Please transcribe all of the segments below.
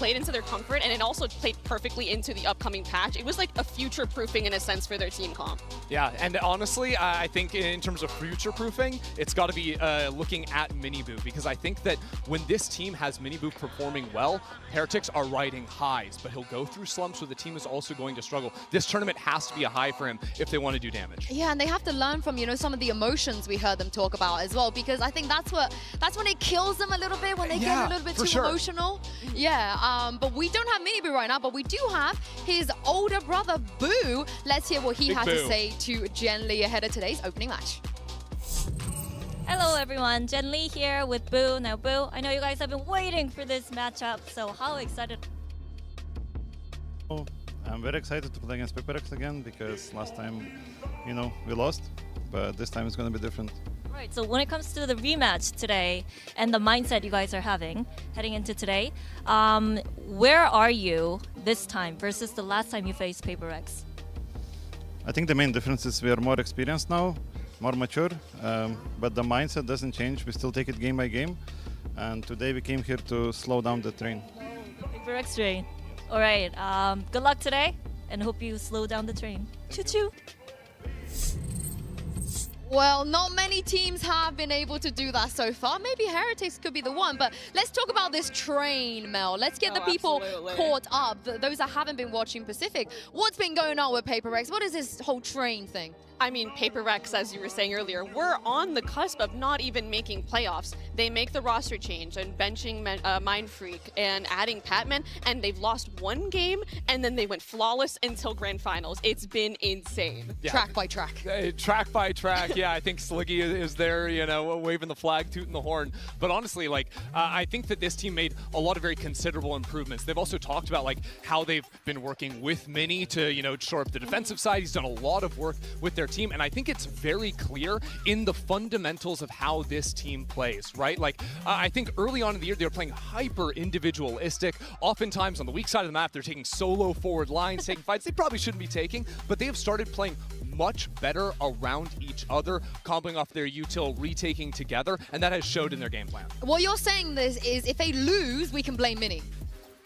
played into their comfort, and it also played perfectly into the upcoming patch. It was like a future-proofing in a sense for their team comp. Yeah, and honestly, I think in terms of future-proofing, it's got to be looking at Miniboo, because I think that when this team has Miniboo performing well, Heretics are riding highs, but he'll go through slumps where the team is also going to struggle. This tournament has to be a high for him if they want to do damage. Yeah, and they have to learn from, you know, some of the emotions we heard them talk about as well, because I think that's when it kills them a little bit, when they get a little bit too emotional. Yeah, but we don't have Miniboo right now, but we do have his older brother, Boo. Let's hear what he has to say to Genli ahead of today's opening match. Hello everyone, Genli here with Boo. Now Boo, I know you guys have been waiting for this matchup, so how excited? Oh, I'm very excited to play against PRX again, because last time, you know, we lost, but this time it's going to be different. Right, so when it comes to the rematch today and the mindset you guys are having heading into today, where are you this time versus the last time you faced PRX? I think the main difference is we are more experienced now, more mature, but the mindset doesn't change. We still take it game by game, and today we came here to slow down the train. PRX train. All right, good luck today, and hope you slow down the train. Choo-choo! Well, not many teams have been able to do that so far. Maybe Heretics could be the one, but let's talk about this train, Mel. Let's get the people caught up, those that haven't been watching Pacific. What's been going on with PRX? What is this whole train thing? I mean, PRX, as you were saying earlier, we're on the cusp of not even making playoffs. They make the roster change and benching Mind Freak and adding Patman, and they've lost one game, and then they went flawless until grand finals. It's been insane. Yeah. Track by track. Track by track, yeah. I think Sliggy is there, you know, waving the flag, tooting the horn. But honestly, like, I think that this team made a lot of very considerable improvements. They've also talked about, like, how they've been working with Mini to, you know, shore up the defensive side. He's done a lot of work with their team, and I think it's very clear in the fundamentals of how this team plays, right? Like, I think early on in the year, they were playing hyper individualistic. Oftentimes on the weak side of the map, they're taking solo forward lines, taking fights they probably shouldn't be taking, but they have started playing much better around each other, comboing off their util, retaking together, and that has showed in their game plan. What you're saying this is if they lose, we can blame Mini.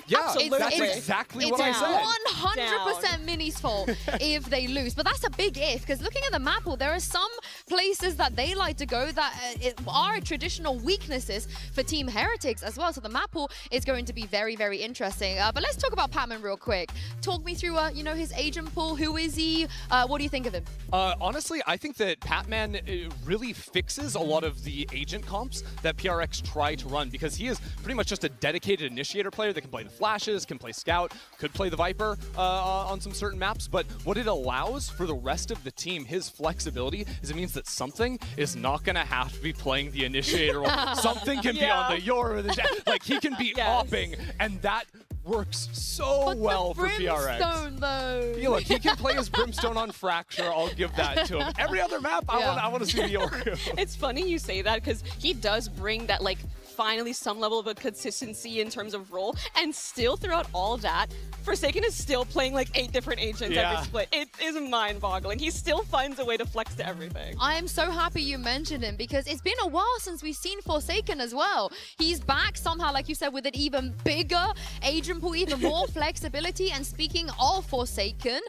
Yeah, absolutely. that's exactly what I said. It's 100% Mini's fault if they lose. But that's a big if, because looking at the map, well, there are some places that they like to go that are traditional weaknesses for Team Heretics as well. So the map pool is going to be very, very interesting. But let's talk about Patman real quick. Talk me through, you know, his agent pool. Who is he? What do you think of him? Honestly, I think that Patman really fixes a lot of the agent comps that PRX try to run, because he is pretty much just a dedicated initiator player that can play the flashes, can play scout, could play the Viper on some certain maps, but what it allows for the rest of the team, his flexibility, is it means that something is not going to have to be playing the initiator role. Something can be on the Yor or the like he can be opping, and that works so well for PRX. Brimstone, though. Yeah, look, he can play his Brimstone on Fracture. I'll give that to him. Every other map, I want to see the Yor. It's funny you say that, because he does bring that, like, finally some level of a consistency in terms of role, and still throughout all of that, Forsaken is still playing like 8 different agents every split. It is mind-boggling. He still finds a way to flex to everything. I am so happy you mentioned him, because it's been a while since we've seen Forsaken as well. He's back somehow, like you said, with an even bigger agent pool, even more flexibility. And speaking of Forsaken,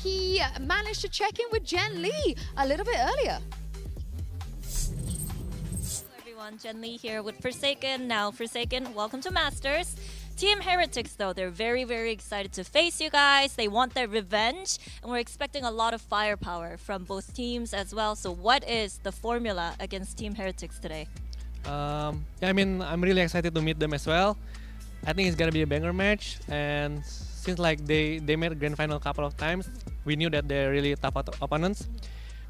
he managed to check in with Genli a little bit earlier. Genli here with Forsaken. Now, Forsaken, welcome to Masters. Team Heretics, though, they're very, very excited to face you guys. They want their revenge, and we're expecting a lot of firepower from both teams as well. So what is the formula against Team Heretics today? Yeah, I mean, I'm really excited to meet them as well. I think it's gonna be a banger match, and since like they made grand final a couple of times, we knew that they're really tough opponents.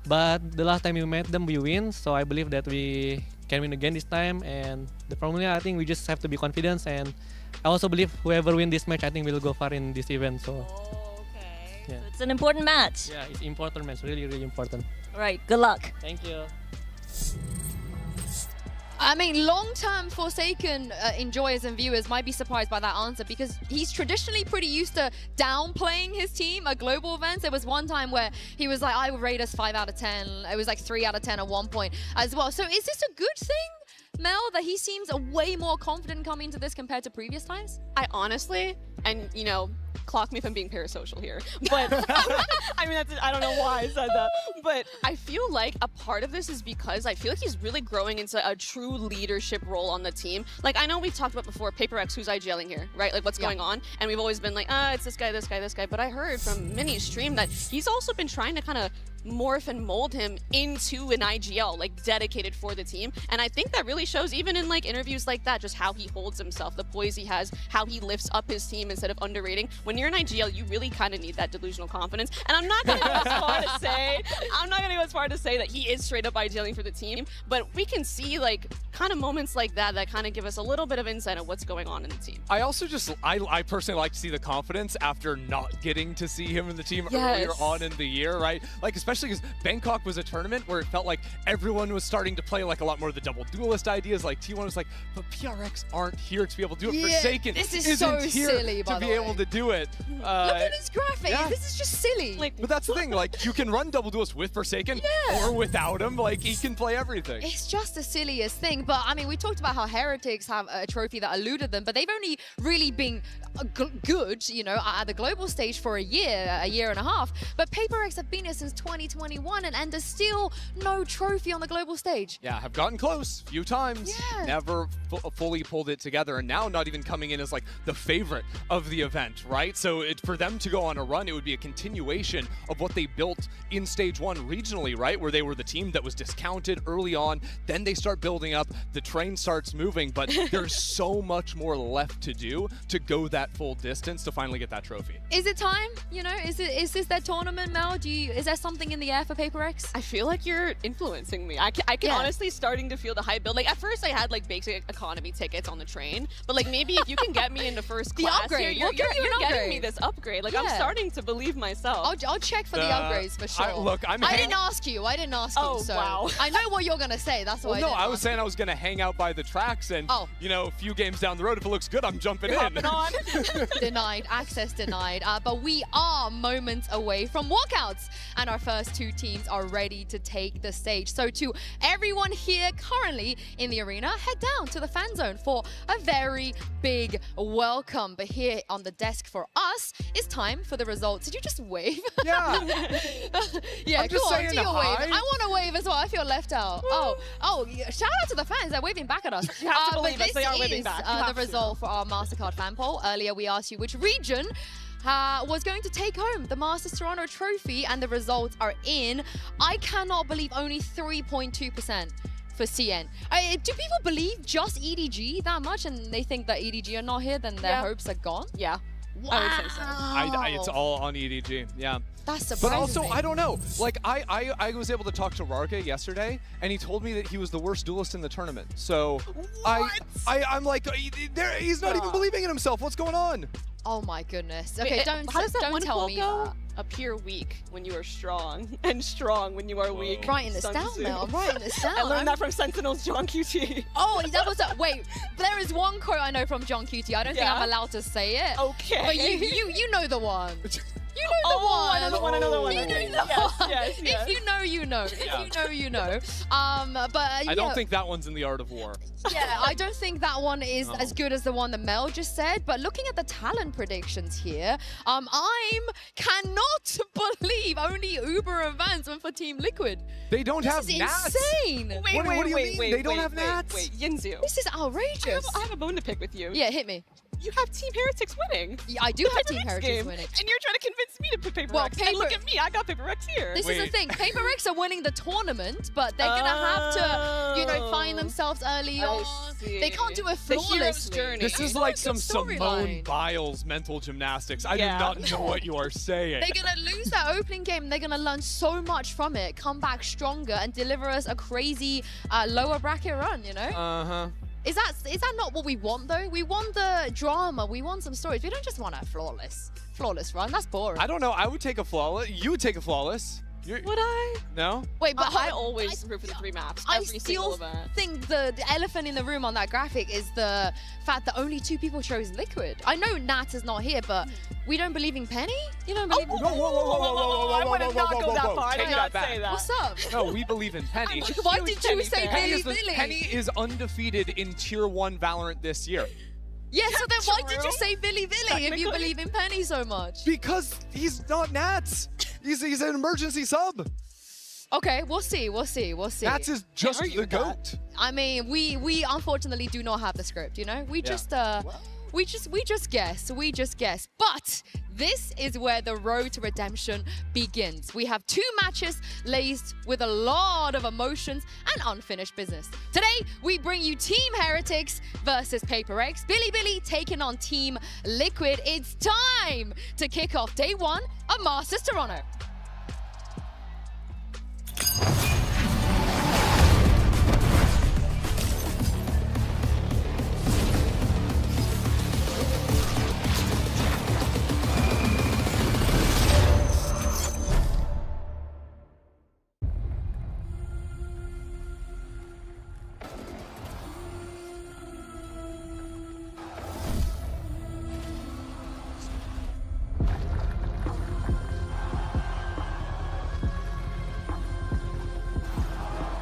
But the last time we met them, we win, so I believe that we can win again this time. And the formula, I think we just have to be confident, and I also believe whoever win this match, I think will go far in this event. So, okay. Yeah. So it's an important match. Yeah, it's important match, really, really important. All right, good luck. Thank you. I mean, long-term Forsaken enjoyers and viewers might be surprised by that answer, because he's traditionally pretty used to downplaying his team at global events. There was one time where he was like, I would rate us 5 out of 10. It was like 3 out of 10 at one point as well. So is this a good thing Mel, that he seems way more confident coming into this compared to previous times? I honestly, and you know, clock me if I'm being parasocial here, but I mean, I don't know why I said that, but I feel like a part of this is because I feel like he's really growing into a true leadership role on the team. Like, I know we've talked about before, PRX, who's IGLing here, right? Like, what's going on? And we've always been like, it's this guy, this guy, this guy. But I heard from Minnie's stream that he's also been trying to kind of morph and mold him into an IGL, like dedicated for the team. And I think that really shows even in like interviews like that, just how he holds himself, the poise he has, how he lifts up his team instead of underrating. When you're an IGL, you really kind of need that delusional confidence. And I'm not going to go as far to say, that he is straight up IGLing for the team, but we can see like kind of moments like that kind of give us a little bit of insight of what's going on in the team. I also just, I personally like to see the confidence after not getting to see him in the team earlier on in the year, right? Like, especially because Bangkok was a tournament where it felt like everyone was starting to play like a lot more of the double duelist ideas. Like T1 was like, but PRX aren't here to be able to do it. Forsaken this is isn't so here silly, to be able to do it. Look at this graphic. Yeah. This is just silly. Like, but that's the thing, like, you can run double duelist with Forsaken or without him. Like, he can play everything. It's just the silliest thing. But I mean, we talked about how Heretics have a trophy that eluded them, but they've only really been good, you know, at the global stage for a year and a half. But PRX have been here since 2021, and there's still no trophy on the global stage. Yeah, have gotten close a few times. Yeah. Never fully pulled it together, and now not even coming in as like the favorite of the event, right? So for them to go on a run, it would be a continuation of what they built in stage 1 regionally, right? Where they were the team that was discounted early on, then they start building up, the train starts moving, but there's so much more left to do to go that full distance to finally get that trophy. Is it time? You know, is this their tournament, Mel? Is there something in the air for PRX? I feel like you're influencing me. I can honestly starting to feel the hype build. Like at first I had like basic economy tickets on the train, but like maybe if you can get me into first class, upgrade. you're We'll give you an getting upgrade. me this upgrade. Like I'm starting to believe myself. I'll check for the upgrades for sure. I didn't ask you. Oh, so wow. I know what you're gonna say. That's why. Well, no, I was saying I was going to hang out by the tracks and, you know, a few games down the road, if it looks good, I'm jumping in. Hopping on. Denied, access denied. But we are moments away from walkouts, and our first two teams are ready to take the stage. So to everyone here currently in the arena, head down to the fan zone for a very big welcome. But here on the desk for us, it's time for the results. Did you just wave? Yeah. Yeah, I'm just go on, saying do your wave. hi. I want to wave as well. I feel left out. Oh, yeah, shout out to the fans. They're waving back at us. You have to believe but us. They are this waving is back. You the have to. result for our MasterCard fan poll. Earlier, we asked you which region was going to take home the Masters Toronto trophy, and the results are in. I cannot believe only 3.2% for CN. Do people believe just EDG that much, and they think that EDG are not here, then their hopes are gone? Yeah. Wow. I would say so. It's all on EDG, yeah. That's surprising. But also, me. I don't know. Like, I was able to talk to Rarke yesterday, and he told me that he was the worst duelist in the tournament. So, I'm like, he's not even believing in himself. What's going on? Oh my goodness. Okay, How does that don't one tell quote me go? that. Appear weak when you are strong, and strong when you are weak. Writing this Sun down, Tzu. Mel. I'm writing this down. I learned that from Sentinel's John QT. Oh, that was a wait. There is one quote I know from John QT. I don't think I'm allowed to say it. Okay. But you know the one. You know the one. I know the one. I know the one. You know the one. Yes. If you know, you know. If you know, you know. But I don't think that one's in the Art of War. Yeah, I don't think that one is as good as the one that Mel just said. But looking at the talent predictions here, I cannot believe only Uber Advance went for Team Liquid. They don't have This is Nats. insane. What do you mean? They don't have Nats? Wait, Yinzu. This is outrageous. I have a bone to pick with you. Yeah, hit me. You have Team Heretics winning. Yeah, I do have Team PRX Heretics game, winning. And you're trying to convince me to put PRX. Well, And look at me, I got PRX here. This is the thing. PRX are winning the tournament, but they're gonna have to, you know, find themselves early on. see. They can't do it The hero's flawlessly. journey. This is It's like a some good Simone storyline. Biles mental gymnastics. I Yeah. do not know what you are saying. They're gonna lose that opening game. They're gonna learn so much from it, come back stronger, and deliver us a crazy lower bracket run. You know? Uh-huh. Is that not what we want though? We want the drama. We want some stories. We don't just want a flawless run. That's boring. I don't know. I would take a flawless. You would take a flawless. Would I? No? Wait, but I always root for the 3 maps. I Every still single event. think the elephant in the room on that graphic is the fact that only 2 people chose Liquid. I know Nat is not here, but we don't believe in Penny? You don't believe in Penny? I would have not go that far. I did Take not that say back. that. What's up? No, we believe in Penny. Why did you Penny say fan. Billy Billy? Penny is undefeated in Tier 1 Valorant this year. Yeah, so then why did you True. say Billy Billy if you Technically. believe in Penny so much? Because he's not Nats. He's an emergency sub. Okay, we'll see. Nats is just argue the with that. GOAT. I mean, we unfortunately do not have the script, you know? We just guess. But this is where the road to redemption begins. We have 2 matches laced with a lot of emotions and unfinished business. Today, we bring you Team Heretics versus PRX. Billy Billy taking on Team Liquid. It's time to kick off day 1 of Masters Toronto.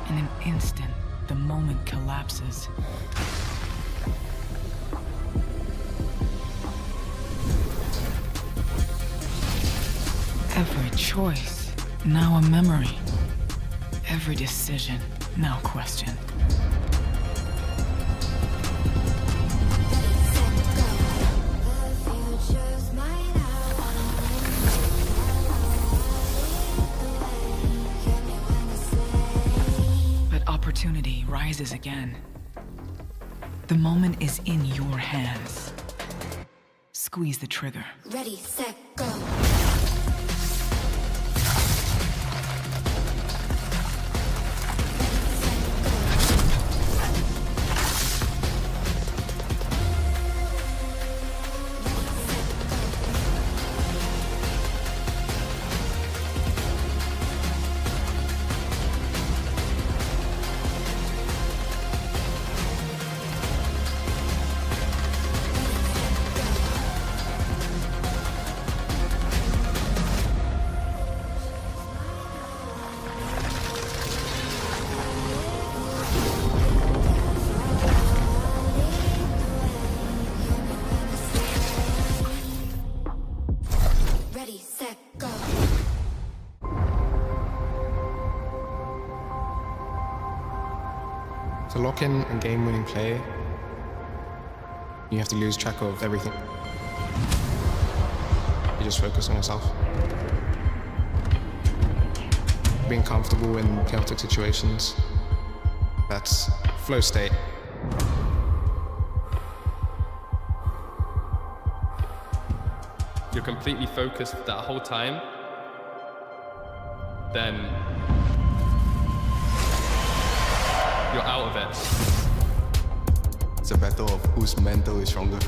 In an instant, the moment collapses. Every choice, now a memory. Every decision, now questioned. But opportunity rises again. The moment is in your hands. Squeeze the trigger. Ready, set, go. Ready, set, go. To lock in a game-winning play, you have to lose track of everything. You just focus on yourself. Being comfortable in chaotic situations, that's flow state. You're completely focused that whole time, then you're out of it. It's a battle of whose mental is stronger.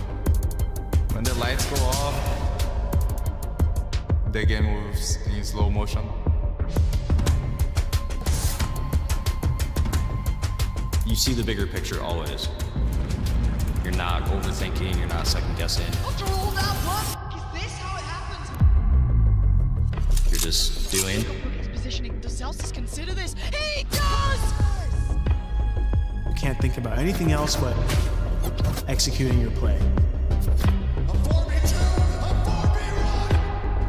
When the lights go off, the game moves in slow motion. You see the bigger picture always. You're not overthinking, you're not second guessing. After all that work, is this how it happens? You're just doing. Positioning, does Celsius consider this? He does! You can't think about anything else but executing your play.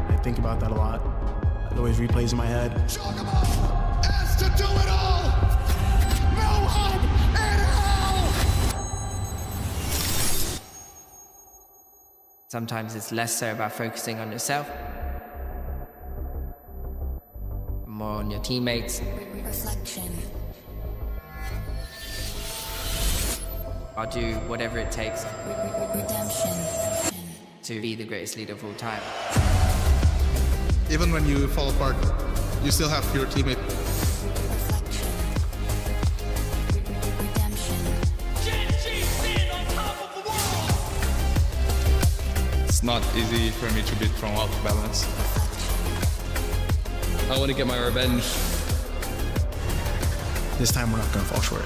I think about that a lot. It always replays in my head. Has to do it all! No hope in hell! Sometimes it's less so about focusing on yourself, more on your teammates. Reflection. I'll do whatever it takes Redemption. to be the greatest leader of all time. Even when you fall apart, you still have your teammate. Reflection. Redemption. It's not easy for me to be thrown out of balance. I want to get my revenge. This time we're not going to fall short.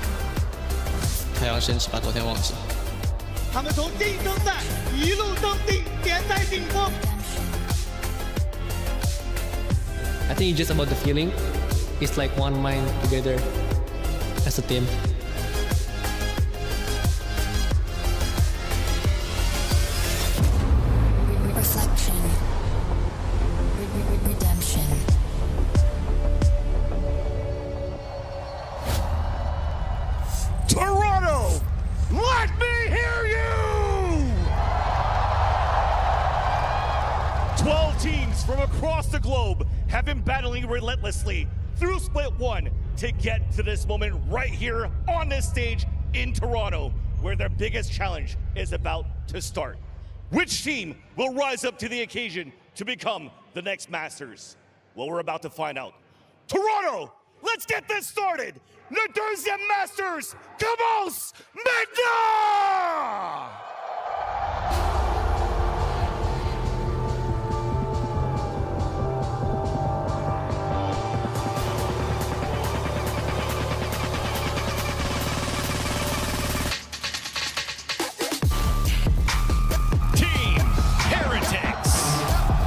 还要先把昨天忘记。他们从竞争赛一路登顶，点在顶峰。 I think it's just about the feeling. It's like one mind together as a team. Reflection. Redemption. Toronto, let me hear you! 12 teams from across the globe have been battling relentlessly through Split 1 to get to this moment right here on this stage in Toronto, where their biggest challenge is about to start. Which team will rise up to the occasion to become the next Masters? Well, we're about to find out. Toronto, let's get this started! Le deuxième Masters commence maintenant! Team Heretics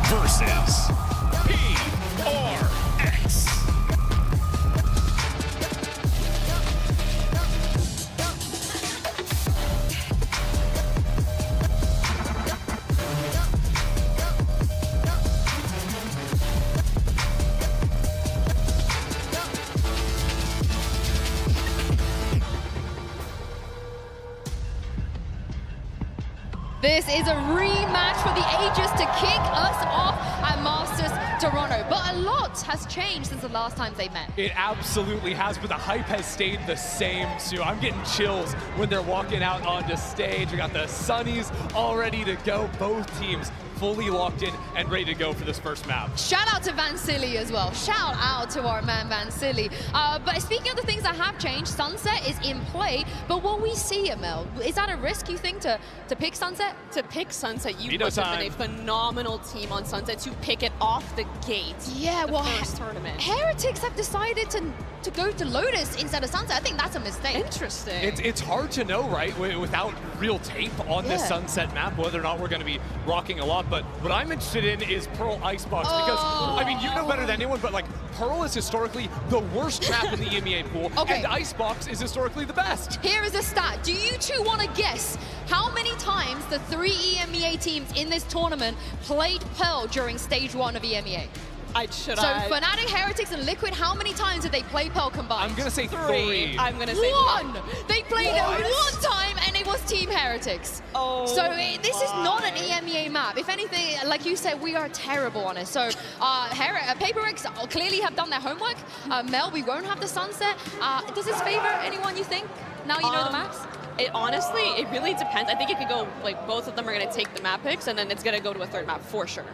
versus PRX. This is a rematch for the ages to kick us off at Masters Toronto. But a lot has changed since the last time they met. It absolutely has, but the hype has stayed the same too. I'm getting chills when they're walking out onto stage. We got the Sunnies all ready to go. Both teams fully locked in and ready to go for this first map. Shout out to Vansili as well. Shout out to our man Vansili. But speaking of the things that have changed, Sunset is in play. But will we see it, Mel? Is that a risk, you think, to pick Sunset? To pick Sunset, you must have been a phenomenal team on Sunset to pick it off the gate. Yeah, the first tournament. Heretics have decided to go to Lotus instead of Sunset. I think that's a mistake. Interesting. It's hard to know, right, without real tape on this Sunset map, whether or not we're going to be rocking a lot. But what I'm interested in is Pearl Icebox because, I mean, you know better than anyone, but like Pearl is historically the worst map in the EMEA pool, and Icebox is historically the best. Here is a stat. Do you two want to guess how many times the 3 EMEA teams in this tournament played Pearl during stage 1 of EMEA? So Fnatic, Heretics, and Liquid, how many times did they play Pearl combined? I'm going to say 3. I'm going to say 1. They played it 1 time, and it was Team Heretics. Oh, so this is not an EMEA map. If anything, like you said, we are terrible on it. So PRX clearly have done their homework. Mel, we won't have the Sunset. Does this favor anyone, you think? Now you know the maps? Honestly, it really depends. I think it could go, like, both of them are going to take the map picks, and then it's going to go to a third map for sure.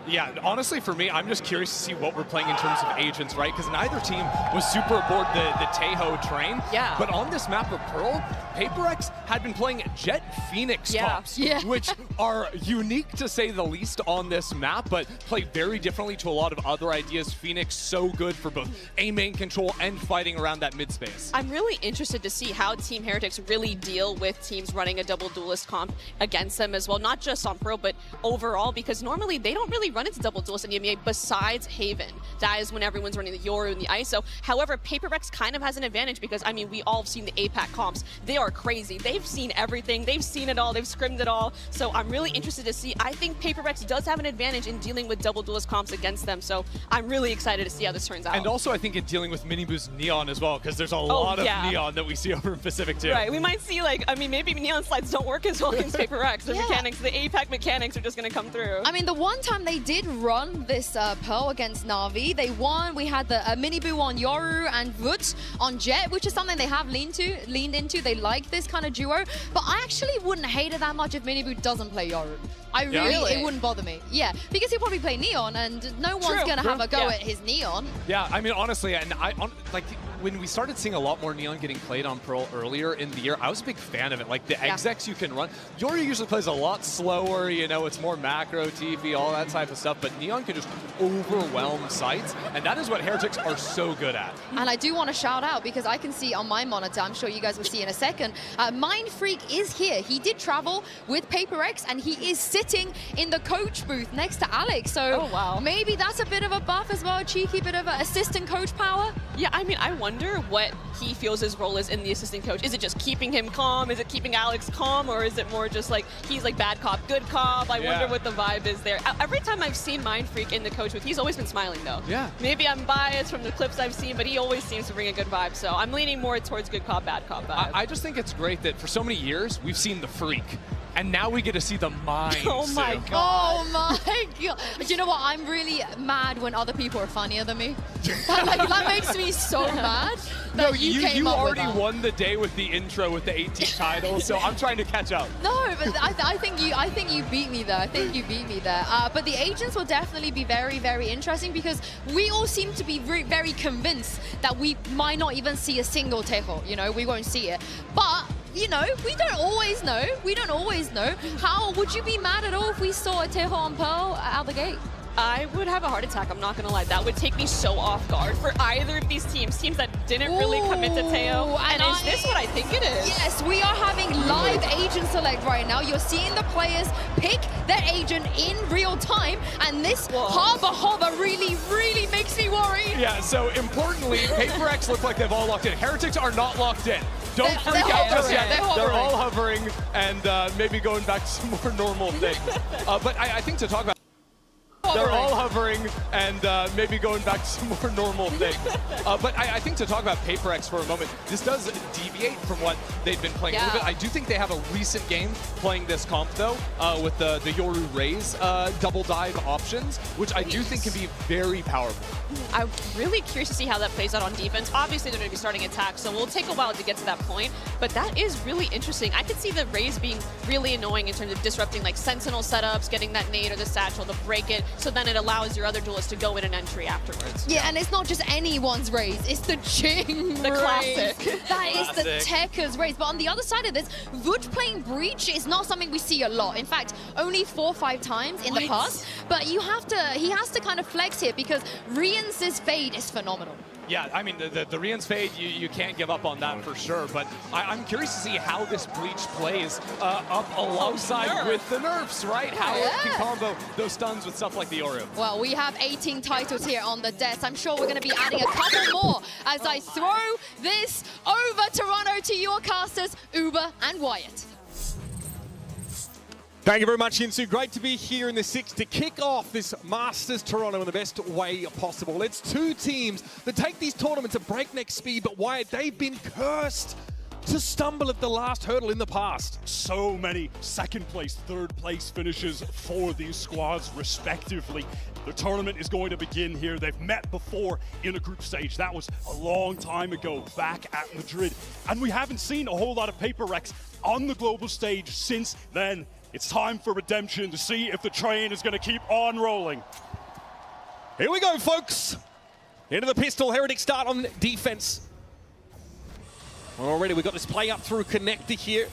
Yeah, honestly, for me, I'm just curious to see what we're playing in terms of agents, right? Because neither team was super aboard the Taeho train. Yeah. But on this map of Pearl, PRX had been playing Jet Phoenix comps, which are unique to say the least on this map, but play very differently to a lot of other ideas. Phoenix so good for both A main control and fighting around that mid space. I'm really interested to see how Team Heretics really deal with teams running a double duelist comp against them as well, not just on Pearl, but overall, because normally they don't really run into double duelist in the EMEA besides Haven. That is when everyone's running the Yoru and the ISO. However, PRX kind of has an advantage because, I mean, we all have seen the APAC comps. They are crazy. They've seen everything. They've seen it all. They've scrimmed it all. So I'm really interested to see. I think PRX does have an advantage in dealing with double duelist comps against them. So I'm really excited to see how this turns out. And also, I think in dealing with Minibu's Neon as well, because there's a lot of Neon that we see over in Pacific too. Right. We might see, like, I mean, maybe Neon slides don't work as well against PRX. The mechanics, the APAC mechanics are just going to come through. I mean, the one time they did run this Pearl against Na'Vi, they won. We had the Minibu on Yoru and Vut on Jet, which is something they have leaned into. They like this kind of duo, but I actually wouldn't hate it that much if Minibu doesn't play Yoru. It wouldn't bother me. Yeah, because he'll probably play Neon, and no one's gonna have a go at his Neon. Yeah, I mean, honestly, and when we started seeing a lot more Neon getting played on Pearl earlier in the year, I was a big fan of it. Like the execs you can run. Yori usually plays a lot slower, you know, it's more macro, TV, all that type of stuff, but Neon can just overwhelm sites, and that is what Heretics are so good at. And I do want to shout out, because I can see on my monitor, I'm sure you guys will see in a second, Mind Freak is here. He did travel with PRX, and he is sitting in the coach booth next to Alex. So maybe that's a bit of a buff as well, a cheeky bit of assistant coach power. Yeah, I mean, I wonder what he feels his role is in the assistant coach. Is it just keeping him calm? Is it keeping Alex calm? Or is it more just like, he's like bad cop, good cop? I wonder what the vibe is there. Every time I've seen Mind Freak in the coach booth, he's always been smiling though. Yeah. Maybe I'm biased from the clips I've seen, but he always seems to bring a good vibe. So I'm leaning more towards good cop, bad cop vibe. I just think it's great that for so many years, we've seen the Freak. And now we get to see the mind. Oh my god. Oh my god. Do you know what? I'm really mad when other people are funnier than me. That makes me so mad. No, you already won the day with the intro with the 18 titles, so I'm trying to catch up. No, but I think you beat me there. I think you beat me there. But the agents will definitely be very, very interesting, because we all seem to be very convinced that we might not even see a single Tejo. You know, we won't see it. But you know, we don't always know. We don't always know. How would you be mad at all if we saw a Tejo on Pearl out the gate? I would have a heart attack, I'm not gonna lie. That would take me so off guard for either of these teams that didn't really commit to Teo. And is this what I think it is? Yes, we are having live agent select right now. You're seeing the players pick their agent in real time, and this harbor really makes me worry. Yeah, so importantly, PRX look like they've all locked in. Heretics are not locked in. Don't freak out just yet. They're all hovering and maybe going back to some more normal things. But I think to talk about they're all hovering and maybe going back to some more normal things. But I think to talk about PRX for a moment, this does deviate from what they've been playing a little bit. I do think they have a recent game playing this comp, though, with the Yoru Raze double dive options, which I do think can be very powerful. I'm really curious to see how that plays out on defense. Obviously, they're going to be starting attack, so we'll take a while to get to that point. But that is really interesting. I could see the Raze being really annoying in terms of disrupting like Sentinel setups, getting that nade or the satchel to break it, so then it allows your other duelists to go in an entry afterwards. Yeah, and it's not just anyone's Raze, it's the Ching The classic. That is the Tekker's Raze. But on the other side of this, Vuj playing Breach is not something we see a lot. In fact, only 4 or 5 times in the past. But he has to kind of flex here, because Rian's fade is phenomenal. Yeah, I mean, the Rian's fade, you can't give up on that for sure, but I'm curious to see how this Breach plays up alongside with the nerfs, right? How it can combo those stuns with stuff like the Yoru. Well, we have 18 titles here on the desk. I'm sure we're going to be adding a couple more as I throw this over Toronto to your casters, Uber and Wyatt. Thank you very much, Insu. Great to be here in the 6 to kick off this Masters Toronto in the best way possible. It's 2 teams that take these tournaments at breakneck speed, but Wyatt, they've been cursed to stumble at the last hurdle in the past. So many second place, third place finishes for these squads respectively. The tournament is going to begin here. They've met before in a group stage. That was a long time ago back at Madrid. And we haven't seen a whole lot of PRX on the global stage since then. It's time for redemption to see if the train is going to keep on rolling. Here we go, folks. Into the pistol. Heretic start on defense. Well, already we got this play up through connector here.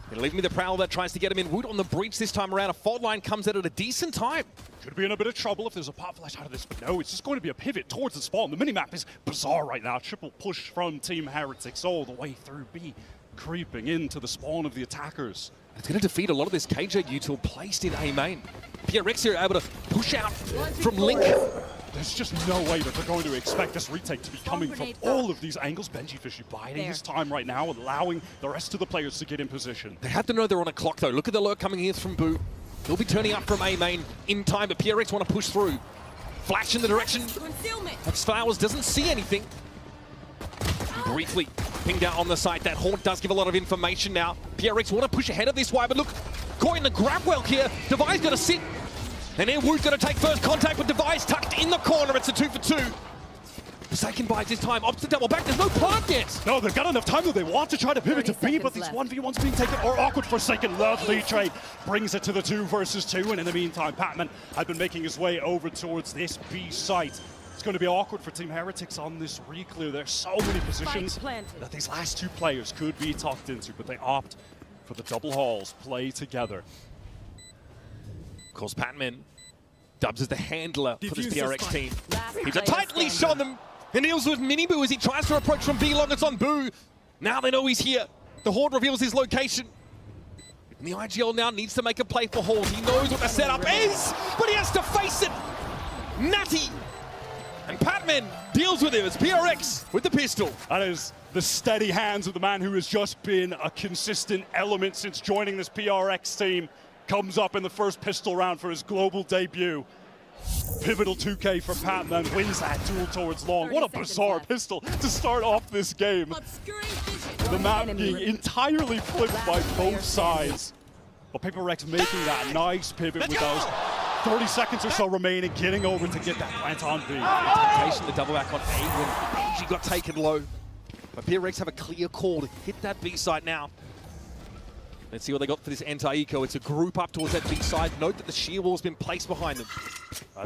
Gonna leave me the Prowler that tries to get him in. Wood on the breach this time around. A fault line comes out at a decent time. Could be in a bit of trouble if there's a pop flash out of this, but no, it's just going to be a pivot towards the spawn. The minimap is bizarre right now. Triple push from Team Heretics all the way through B, creeping into the spawn of the attackers. It's going to defeat a lot of this KJ util placed in A main. PRX here able to push out from Link. There's just no way that they're going to expect this retake to be coming from all of these angles. Benji Fishy biding his time right now, allowing the rest of the players to get in position. They have to know they're on a clock, though. Look at the lurk coming here from Boo. He'll be turning up from A main in time, but PRX want to push through. Flash in the direction. That's Flowers doesn't see anything. Briefly pinged out on the site. That haunt does give a lot of information now. PRX want to push ahead of this way, but look, caught in the grab well here. Devi's going to sit. And then Wood's going to take first contact with Device tucked in the corner. It's a 2 for 2. Forsaken buys his time. Opts to double back. There's no plant yet. No, they've got enough time that they want to try to pivot to B, but these 1v1s being taken or awkward. Forsaken. Lovely trade. Brings it to the 2 versus 2. And in the meantime, Patman had been making his way over towards this B site. It's going to be awkward for Team Heretics on this re-clear. There's so many positions that these last two players could be tucked into, but they opt for the double halls, play together. Of course, Patman dubs as the handler for this PRX team. He's a tight leash on them. And deals with Miniboo as he tries to approach from B long. It's on Boo. Now they know he's here. The Horde reveals his location. And the IGL now needs to make a play for Horde. He knows what the setup is, but he has to face it. Natty and Patman deals with him as PRX with the pistol. That is the steady hands of the man who has just been a consistent element since joining this PRX team. Comes up in the first pistol round for his global debut. Pivotal 2K for Patman, wins that duel towards long. What a bizarre pistol to start off this game. The map being entirely flipped by both sides. But PRX making that nice pivot with those 30 seconds or so remaining, getting over to get that plant on B. Anticipation, the double back on A when she got taken low. But PRX have a clear call to hit that B side now. Let's see what they got for this anti-eco. It's a group up towards that B side. Note that the shear wall's been placed behind them.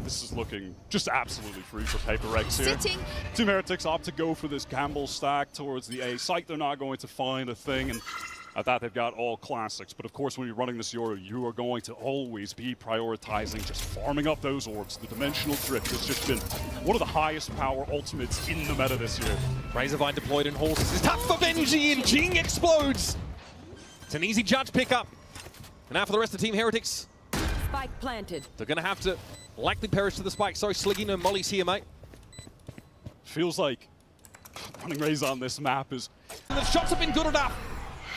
This is looking just absolutely free for PRX here. Team Heretics opt to go for this gamble stack towards the A site. They're not going to find a thing, and at that they've got all classics. But of course, when you're running this Euro, you are going to always be prioritizing just farming up those orbs. The dimensional drift has just been one of the highest power ultimates in the meta this year. Razorvine deployed in horses. It's tough for Benji, and Jing explodes. It's an easy judge pickup. And now for the rest of Team Heretics. Spike planted. They're going to have to likely perish to the spike. Sorry, Sliggy, no Molly's here, mate. Feels like running Raze on this map is... And the shots have been good enough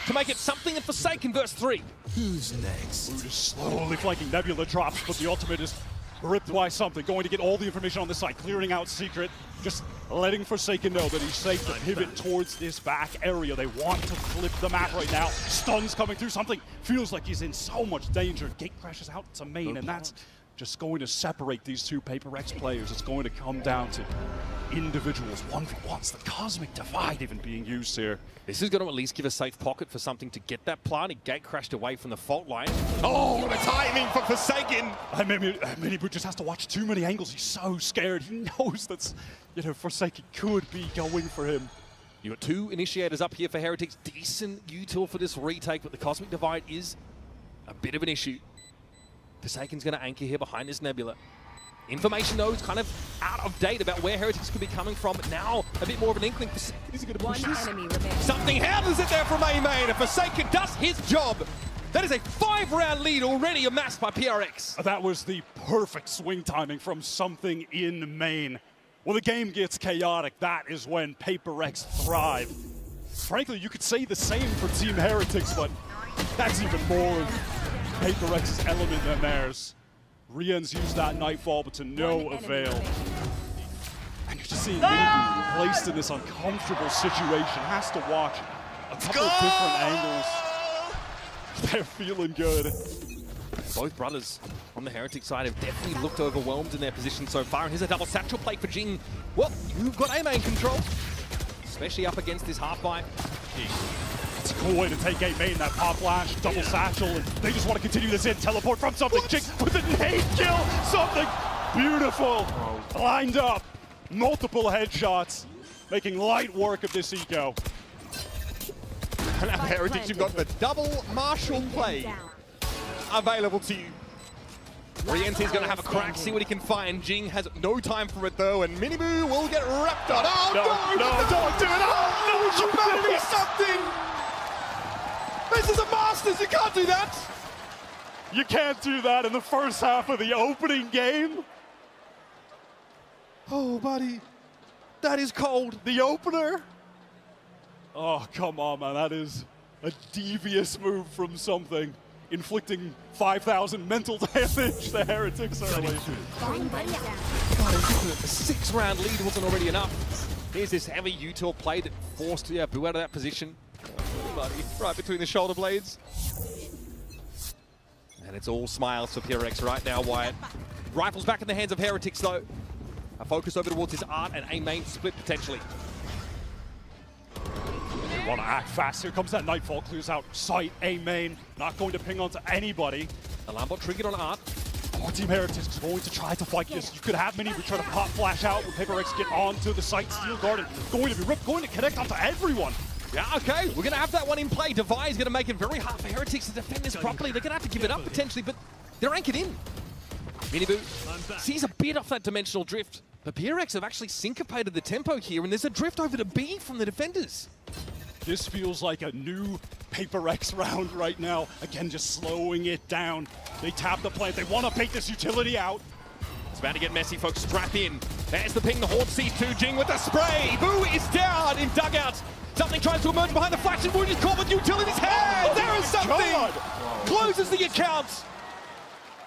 to make it something in Forsaken verse 3. Who's next? Blue just slowly flanking. Nebula drops, but the ultimate is ripped by something. Going to get all the information on this side, clearing out Secret. Just letting Forsaken know that he's safe to pivot towards this back area. They want to flip the map right now. Stuns coming through. Something feels like he's in so much danger. Gate crashes out to main, and that's just going to separate these two PRX players. It's going to come down to individuals, 1v1s, the cosmic divide even being used here. This is going to at least give a safe pocket for something to get that plant. He gate crashed away from the fault line. Oh, the timing for Forsaken! Miniboot just has to watch too many angles. He's so scared. He knows that's, you know, Forsaken could be going for him. You got two initiators up here for Heretics. Decent util for this retake, but the cosmic divide is a bit of an issue. Forsaken's going to anchor here behind this Nebula. Information, though, is kind of out of date about where Heretics could be coming from, but now a bit more of an inkling. Is he going to push this? Something happens it there from A-Main, and Forsaken does his job. That is a 5-round lead already amassed by PRX. That was the perfect swing timing from something in main. When the game gets chaotic, that is when PRX thrive. Frankly, you could say the same for Team Heretics, but that's even more of PRX's element than theirs. Rian's used that Nightfall, but to no avail. And you're just seeing Miniboo placed in this uncomfortable situation. Has to watch a couple of different angles. They're feeling good. Both brothers on the Heretic side have definitely looked overwhelmed in their position so far. And here's a double satchel play for Jing. Well, you've got A-Main control, especially up against this half-bite. It's a cool way to take A-Main, that pop flash, double satchel, and they just want to continue this in. Teleport from something. Jing with a nade kill. Something beautiful. Lined up. Multiple headshots. Making light work of this eco. And at Heritage, you've got the double Marshall play available to you. Riente's going to have a crack, see what he can find. Jing has no time for it, though, and Miniboo will get wrapped up. Oh, no, don't do it. Oh, no, you better do something. This is a Masters, you can't do that. You can't do that in the first half of the opening game. Oh, buddy, that is cold. The opener? Oh, come on, man. That is a devious move from something. Inflicting 5,000 mental damage to Heretics early. A 6-round lead wasn't already enough. Here's this heavy util play that forced Boo out of that position. Oh, buddy, right between the shoulder blades. And it's all smiles for PRX right now, Wyatt. Rifles back in the hands of Heretics, though. A focus over towards his art and A-Main split potentially. They want to act fast. Here comes that Nightfall. Clears out sight. A-Main not going to ping onto anybody. Alarm bot triggered on Art. Our Team Heretics is going to try to fight this. You could have Minibu try to pop flash out when PaperX get onto the site. Steel Garden going to be ripped, going to connect onto everyone. Yeah, okay, we're going to have that one in play. Devi is going to make it very hard for Heretics to defend this properly. They're going to have to give it up potentially, but they're anchored in. Minibu sees a bit off that dimensional drift, but PRX have actually syncopated the tempo here, and there's a drift over to B from the defenders. This feels like a new PaperX round right now. Again, just slowing it down. They tap the plant. They want to bait this utility out. It's about to get messy, folks. Strap in. There's the ping. The Horde sees 2. Jing with the spray. Boo is down in dugout. Something tries to emerge behind the flash, and Wood is caught with utility's hand. There is something. Closes the account.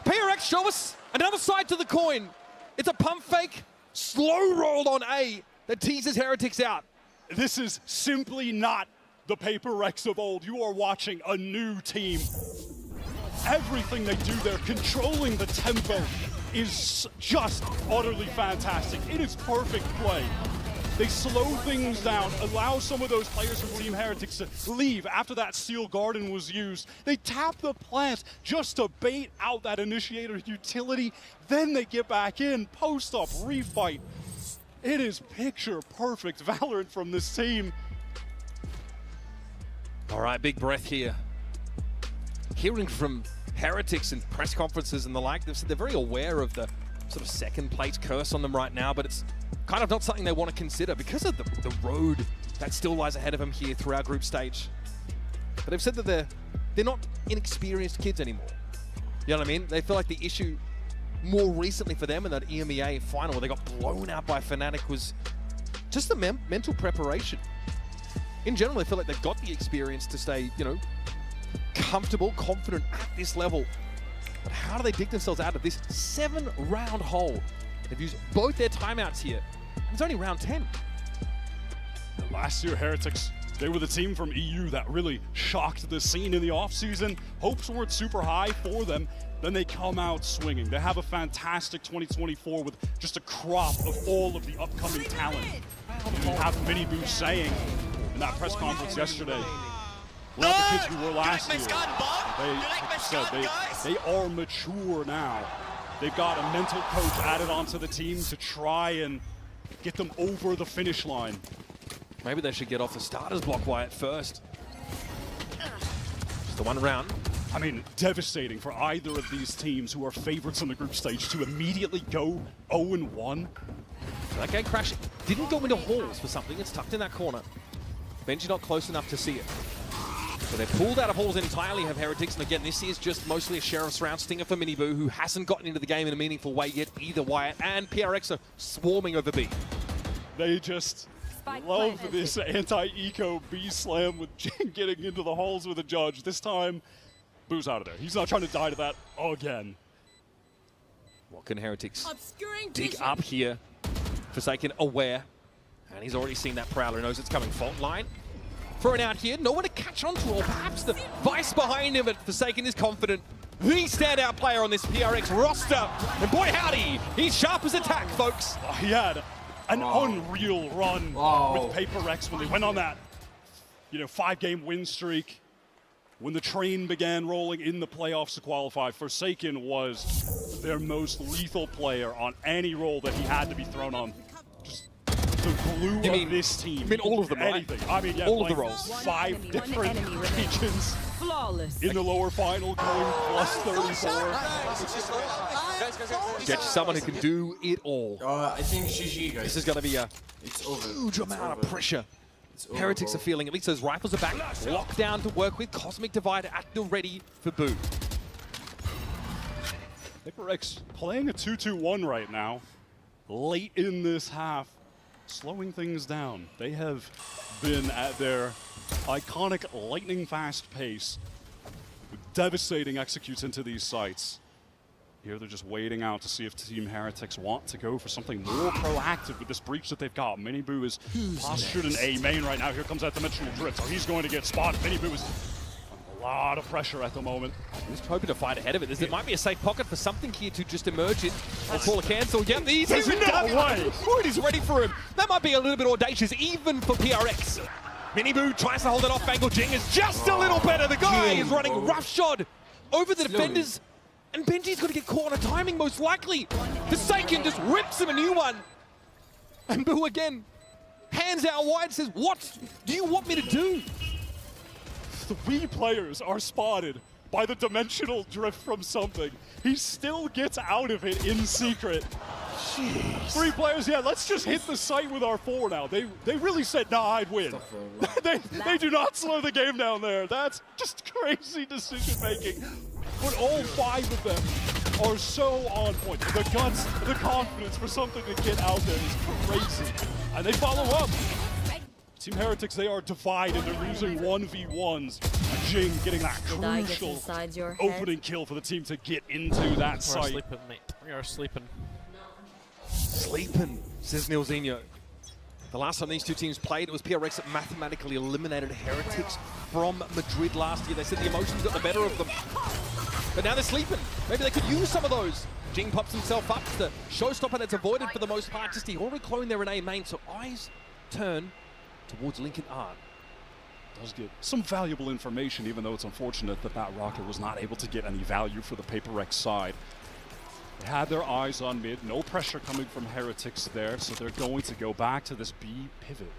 PRX show us another side to the coin. It's a pump fake, slow roll on A that teases Heretics out. This is simply not the PaperX of old. You are watching a new team. Everything they do there, controlling the tempo, is just utterly fantastic. It is perfect play. They slow things down, allow some of those players from Team Heretics to leave after that Steel Garden was used. They tap the plant just to bait out that initiator utility. Then they get back in, post-up, refight. It is picture perfect Valorant from this team. All right, big breath here. Hearing from Heretics in press conferences and the like, they've said they're very aware of the sort of second place curse on them right now, but it's kind of not something they want to consider because of the road that still lies ahead of them here through our group stage. But they've said that they're not inexperienced kids anymore. You know what I mean? They feel like the issue more recently for them in that EMEA final where they got blown out by Fnatic was just the mental preparation. In general, they feel like they've got the experience to stay, you know, comfortable, confident at this level. But how do they dig themselves out of this 7-round hole? They've used both their timeouts here. It's only round 10. Last year, Heretics, they were the team from EU that really shocked the scene in the offseason. Hopes weren't super high for them. Then they come out swinging. They have a fantastic 2024 with just a crop of all of the upcoming talent. You have Minibu saying in that press conference yesterday, we're not the kids we were last year. They are mature now. They've got a mental coach added onto the team to try and get them over the finish line. Maybe they should get off the starters block Wyatt first. Just the one round. I mean, devastating for either of these teams who are favorites on the group stage to immediately go 0-1. That game crash didn't go into halls for something. It's tucked in that corner. Benji not close enough to see it. So they're pulled out of halls entirely, have Heretics. And again, this is just mostly a Sheriff's round stinger for Minibu, who hasn't gotten into the game in a meaningful way yet. Either Wyatt and PRX are swarming over B. They just love this anti-eco B slam with Jin getting into the halls with a judge. This time, Boo's out of there. He's not trying to die to that again. What can Heretics dig up here? Forsaken aware. And he's already seen that Prowler, knows it's coming. Fault line. Thrown out here, no one to catch on to, or perhaps the vice behind him, but Forsaken is confident. The standout player on this PRX roster. And boy howdy, he's sharp as attack, folks. He had an unreal run with PaperX when they went on that 5-game win streak. When the train began rolling in the playoffs to qualify, Forsaken was their most lethal player on any role that he had to be thrown on. Just the glue of this team. You mean all of them, anything. right? I mean, yeah, all of the roles. 5 different regions in the lower final, going plus 34. Get you someone who can do it all. I think GG, guys. This is going to be a huge amount of pressure. Heretics are feeling, at least those rifles are back, locked down to work with. Cosmic Divider at the ready for Boo. PaperX playing a 2-2-1 right now, late in this half, slowing things down. They have been at their iconic lightning-fast pace, with devastating executes into these sites. Here they're just waiting out to see if Team Heretics want to go for something more proactive with this breach that they've got. Minibu is postured in A main right now. Here comes that dimensional drift, so he's going to get spotted. Minibu is under a lot of pressure at the moment. He's hoping to fight ahead of it. There might be a safe pocket for something here to just emerge in. Or call a cancel. Yep, he's even way. Wood is ready for him. That might be a little bit audacious, even for PRX. Minibu tries to hold it off. Bangle Jing is just a little better. The guy is running roughshod over the defenders. And Benji's going to get caught on a timing, most likely. Forsaken just rips him a new one. And Boo again, hands out wide, says, what do you want me to do? 3 players are spotted by the dimensional drift from something. He still gets out of it in secret. Jeez. 3 players, yeah, let's just hit the site with our 4 now. They really said, nah, I'd win. they do not slow the game down there. That's just crazy decision making. But all 5 of them are so on point. The guts, the confidence for something to get out there is crazy. And they follow up. Team Heretics, they are divided. They're using 1v1s. Jing getting that crucial opening kill for the team to get into that site. Sleeping, mate. We are sleeping. Sleeping, says Nilzinho. The last time these 2 teams played, it was PRX that mathematically eliminated Heretics from Madrid last year. They said the emotions got the better of them. But now they're sleeping. Maybe they could use some of those. Jing pops himself up. The showstopper that's avoided for the most part. Just the already clone there in A main. So eyes turn towards Lincoln Art. Does get some valuable information, even though it's unfortunate that that rocket was not able to get any value for the PRX side. They had their eyes on mid, no pressure coming from Heretics there, so they're going to go back to this B pivot.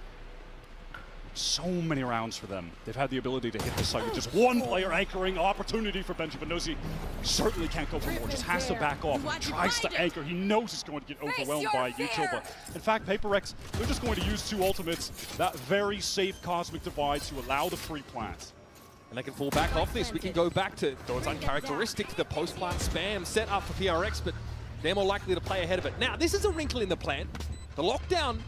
So many rounds for them. They've had the ability to hit the site with just 1 player anchoring. Opportunity for Benjamin. Knows he certainly can't go for more, just has to back off. He tries to anchor. He knows he's going to get overwhelmed by Yucho, but in fact, PRX, they're just going to use 2 ultimates, that very safe Cosmic Divide to allow the free plant. And they can fall back off this. We can go back to, though it's uncharacteristic, the post-plant spam set up for PRX, but they're more likely to play ahead of it. Now, this is a wrinkle in the plan. The lockdown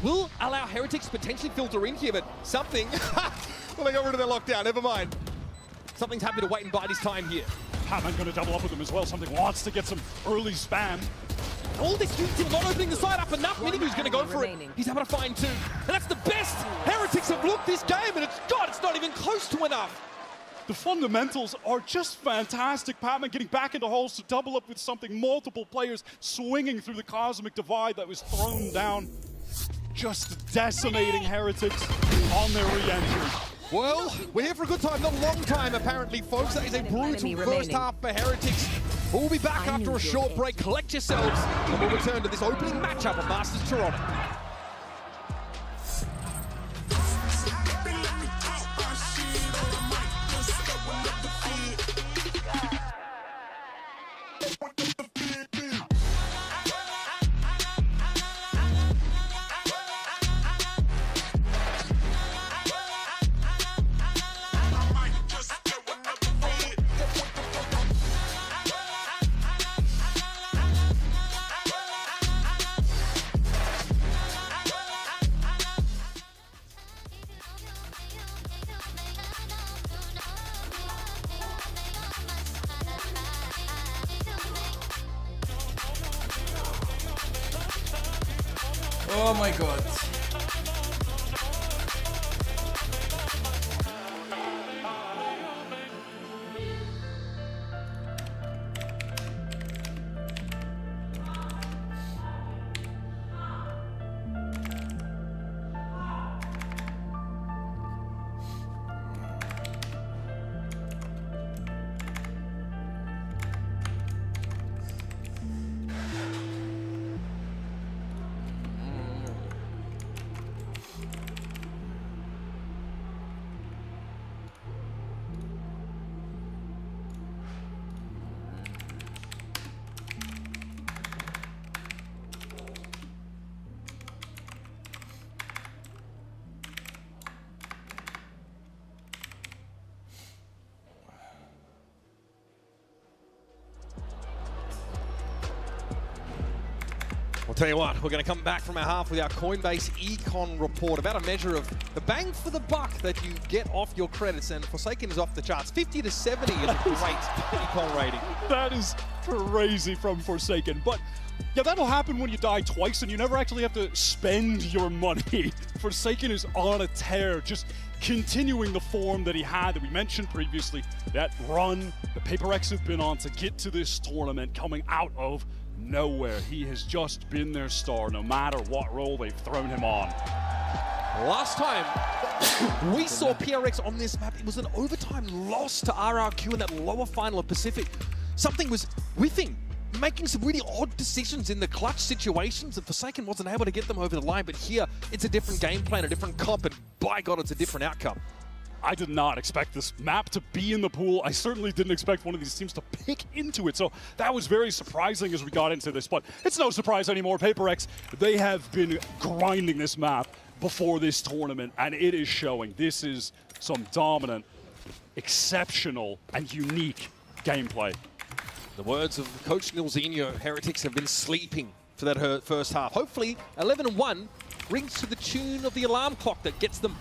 will allow Heretics to potentially filter in here, but something... well, they got rid of their lockdown, never mind. Something's happy to wait and bide his time here. Patman going to double up with him as well. Something wants to get some early spam. All this team not opening the side up enough. Minimu's going to go for it. He's able to find 2. And that's the best Heretics have looked this game, and it's not even close to enough. The fundamentals are just fantastic. Patman getting back into holes to double up with something. Multiple players swinging through the Cosmic Divide that was thrown down. Just decimating Heretics on their re-entry. Well, we're here for a good time, not a long time apparently, folks. That is a brutal first half for Heretics. We'll be back after a short break. Collect yourselves, and we'll return to this opening matchup of Masters Toronto. Oh my god. I'll tell you what, we're going to come back from our half with our Coinbase Econ report about a measure of the bang for the buck that you get off your credits, and Forsaken is off the charts. 50 to 70 is a great Econ rating. That is crazy from Forsaken, but yeah, that'll happen when you die twice and you never actually have to spend your money. Forsaken is on a tear, just continuing the form that he had that we mentioned previously, that run the PRX have been on to get to this tournament, coming out of nowhere. He has just been their star, no matter what role they've thrown him on. Last time we saw PRX on this map, it was an overtime loss to RRQ in that lower final of Pacific. something was with him, making some really odd decisions in the clutch situations, and Forsaken wasn't able to get them over the line. But here, it's a different game plan, a different comp, and by God, it's a different outcome. I did not expect this map to be in the pool. I certainly didn't expect one of these teams to pick into it. So that was very surprising as we got into this. But it's no surprise anymore. PRX, they have been grinding this map before this tournament, and it is showing. This is some dominant, exceptional, and unique gameplay. The words of Coach Nilzinho, Heretics have been sleeping for that first half. Hopefully, 11-1 rings to the tune of the alarm clock that gets them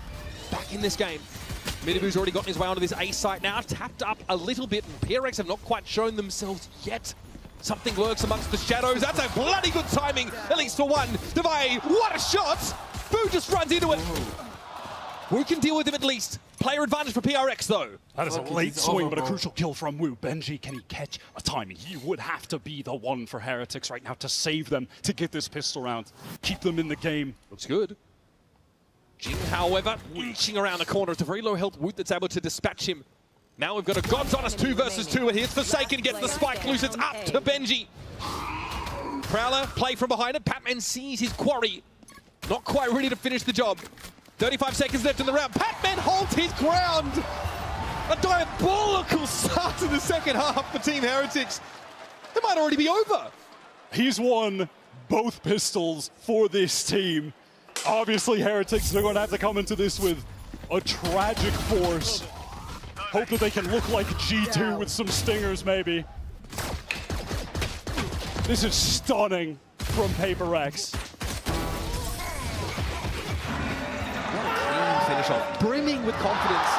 back in this game. Midabu's already gotten his way onto this A site now, tapped up a little bit, and PRX have not quite shown themselves yet. Something lurks amongst the shadows. That's a bloody good timing, at least for one. Devay, what a shot! Boo just runs into it. Wu can deal with him at least. Player advantage for PRX, though. That is a late swing, but a crucial kill from Wu. Benji, can he catch a timing? He would have to be the one for Heretics right now to save them, to get this pistol round, keep them in the game. Looks good. Jing, however, reaching around the corner. It's a very low health Woot that's able to dispatch him. Now we've got a God's Honest 2 versus 2, and here's Forsaken, gets the spike loose. It's up to Benji. Prowler, play from behind it. Patman sees his quarry. Not quite ready to finish the job. 35 seconds left in the round. Patman holds his ground. A diabolical start to the second half for Team Heretics. It might already be over. He's won both pistols for this team. Obviously, Heretics, they're going to have to come into this with a tragic force. Hope that they can look like G2 with some stingers, maybe. This is stunning from PRX. Finish off, brimming with confidence.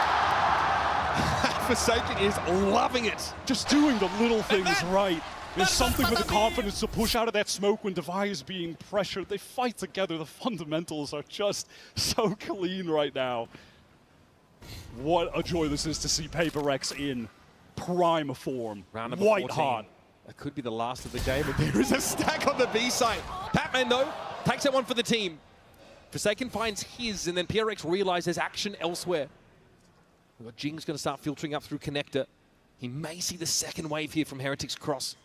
Forsaken is loving it. Just doing the little things right. There's something with the confidence to push out of that smoke when Devay is being pressured. They fight together. The fundamentals are just so clean right now. What a joy this is to see PRX in prime form. Round number White 14. hot. That could be the last of the game, and there is a stack on the B side. Patman, though, takes that one for the team. Forsaken finds his, and then PRX realizes action elsewhere. We've got Jing's going to start filtering up through Connector. He may see the second wave here from Heretics Cross.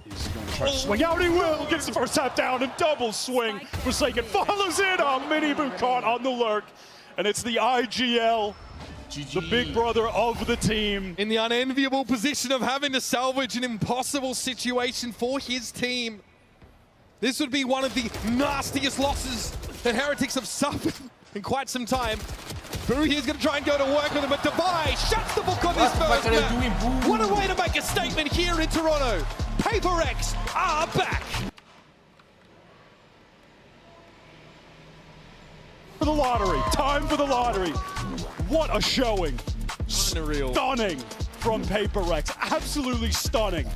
He's going to try to swing out. He will. Gets the first tap down and double swing. Forsaken follows in on Minibu caught on the lurk. And it's the IGL, the big brother of the team. In the unenviable position of having to salvage an impossible situation for his team. This would be one of the nastiest losses that Heretics have suffered in quite some time. Boo here's going to try and go to work with him, but Devay shuts the book on this first map. What a way to make a statement here in Toronto. PRX are back. For the lottery, time for the lottery. What a showing. Stunning from PRX, absolutely stunning.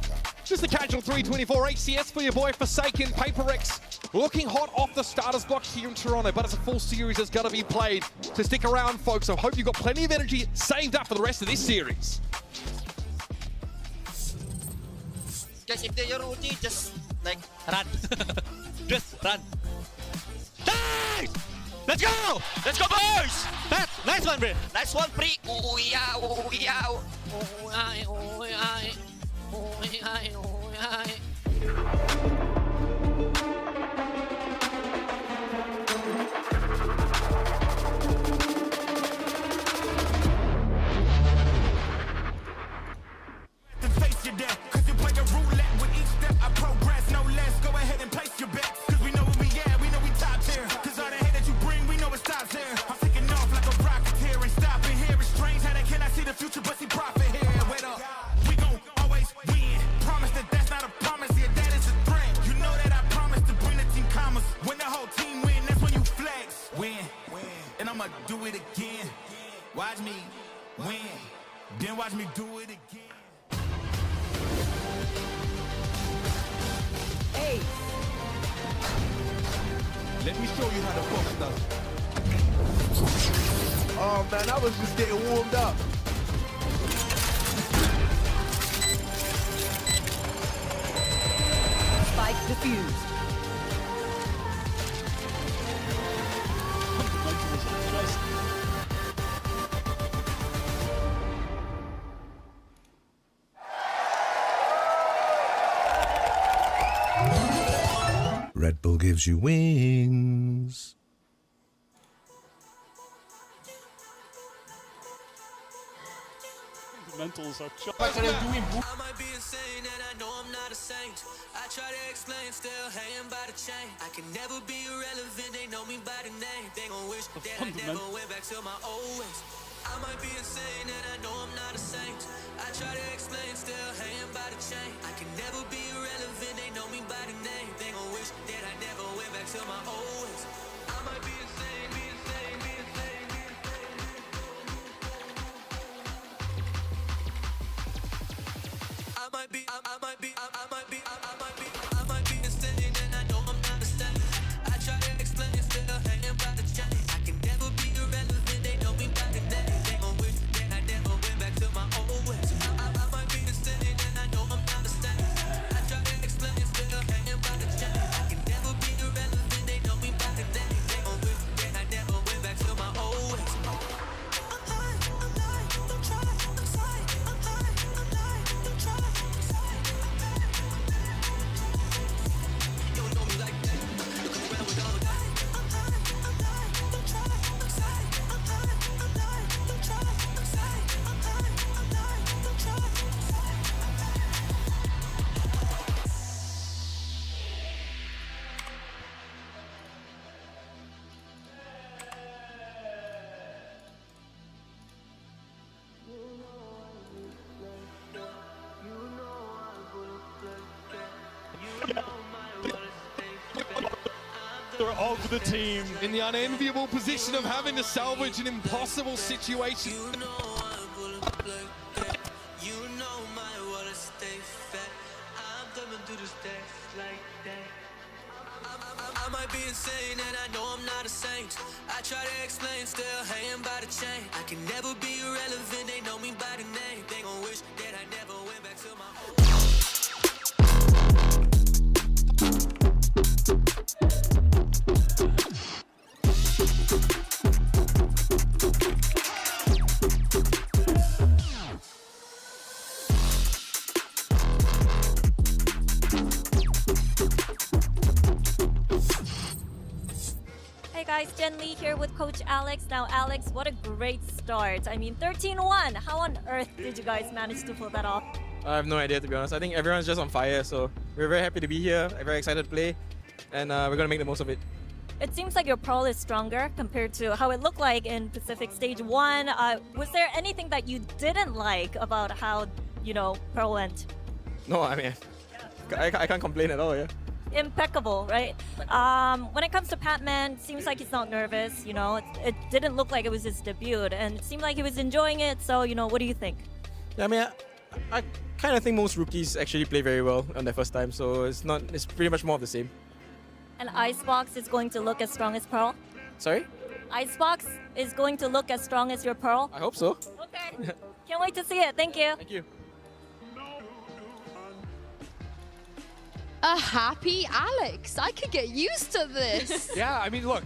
Just a casual 324 ACS for your boy Forsaken. PRX looking hot off the starters block here in Toronto, but it's a full series that's got to be played. So stick around, folks. I hope you've got plenty of energy saved up for the rest of this series. Guys, if they're your ulti, just like run. Just run. Nice! Let's go! Let's go, boys! Pat, nice one, bro. Nice one, Pri. Ooh, yeah, ooh, yeah. Ooh, ay, ooh, ay. Ooh, ay, ooh, ay. Face your death, cause you play a roulette with each step. I progress, no less. Go ahead and place your bets, cause we know where we at, we know we top tier. Cause all the hate that you bring, we know it stops here. I'm taking off like a rocket here and stopping here. It's strange how they cannot see the future, but see profit here. Wait up, we gon' always win. Promise that that's not a promise, yeah, that is a threat. You know that I promise to bring the team commas. When the whole team win, that's when you flex. Win, and I'ma do it again. Watch me win, then watch me do it again. Hey. Let me show you how to fuck stuff. Oh man, I was just getting warmed up. Spike defused. Red Bull gives you wings. Fundamentals are just... I might be insane and I know I'm not a saint. I try to explain, still hanging by the chain. I can never be irrelevant, they know me by the name. They gon' wish that I never went back to my old ways. I might be insane and I know I'm not a saint. I try to explain, still hanging by the chain. I can never be irrelevant, they know me by the name. They gon' wish that I never went back to my old ways. I might be insane, be insane, be insane, be insane. I might be insane and I know I'm not a saint. I try to explain, still hanging by the chain. I can never be irrelevant, they know me by the name. They gon' wish that I never went back to my old ways. I might be insane and I know I'm not a saint. I try to explain, still hanging by the chain. I can never be irrelevant, they know me by the name. They gon' wish that I never went back to my old ways. I'm high, I'm lying, don't try, I'm sorry. I'm high, I'm lying, don't try, I'm sorry. You don't know me like that. You come around with all the guys. I'm high, I'm lying, don't try, I'm sorry. I'm high, I'm lying, don't try, I'm sorry. I'm high, I'm lying, don't try, I'm sorry. of the team. In the unenviable position of having to salvage an impossible situation. I might be insane and I know I'm not a saint. I try to explain, still hanging by the chain. I can never be irrelevant, they know me by the name. They gon' wish that I never went back to my old. Hey guys, Jen Lee here with Coach Alex. Now Alex, what a great start. I mean 13-1. How on earth did you guys manage to pull that off? I have no idea, to be honest. I think everyone's just on fire, so we're very happy to be here, very excited to play, and we're going to make the most of it. It seems like your Pearl is stronger compared to how it looked like in Pacific Stage 1. Was there anything that you didn't like about how, Pearl went? No, I mean, I can't complain at all, yeah. Impeccable, right? When it comes to Patman, seems like he's not nervous, It didn't look like it was his debut, and it seemed like he was enjoying it, so, what do you think? Yeah, I mean, I kind of think most rookies actually play very well on their first time, so it's pretty much more of the same. And Icebox is going to look as strong as Pearl? Sorry? Icebox is going to look as strong as your Pearl? I hope so. Okay. Can't wait to see it. Thank you. Thank you. A happy Alex. I could get used to this. Yeah, I mean, look,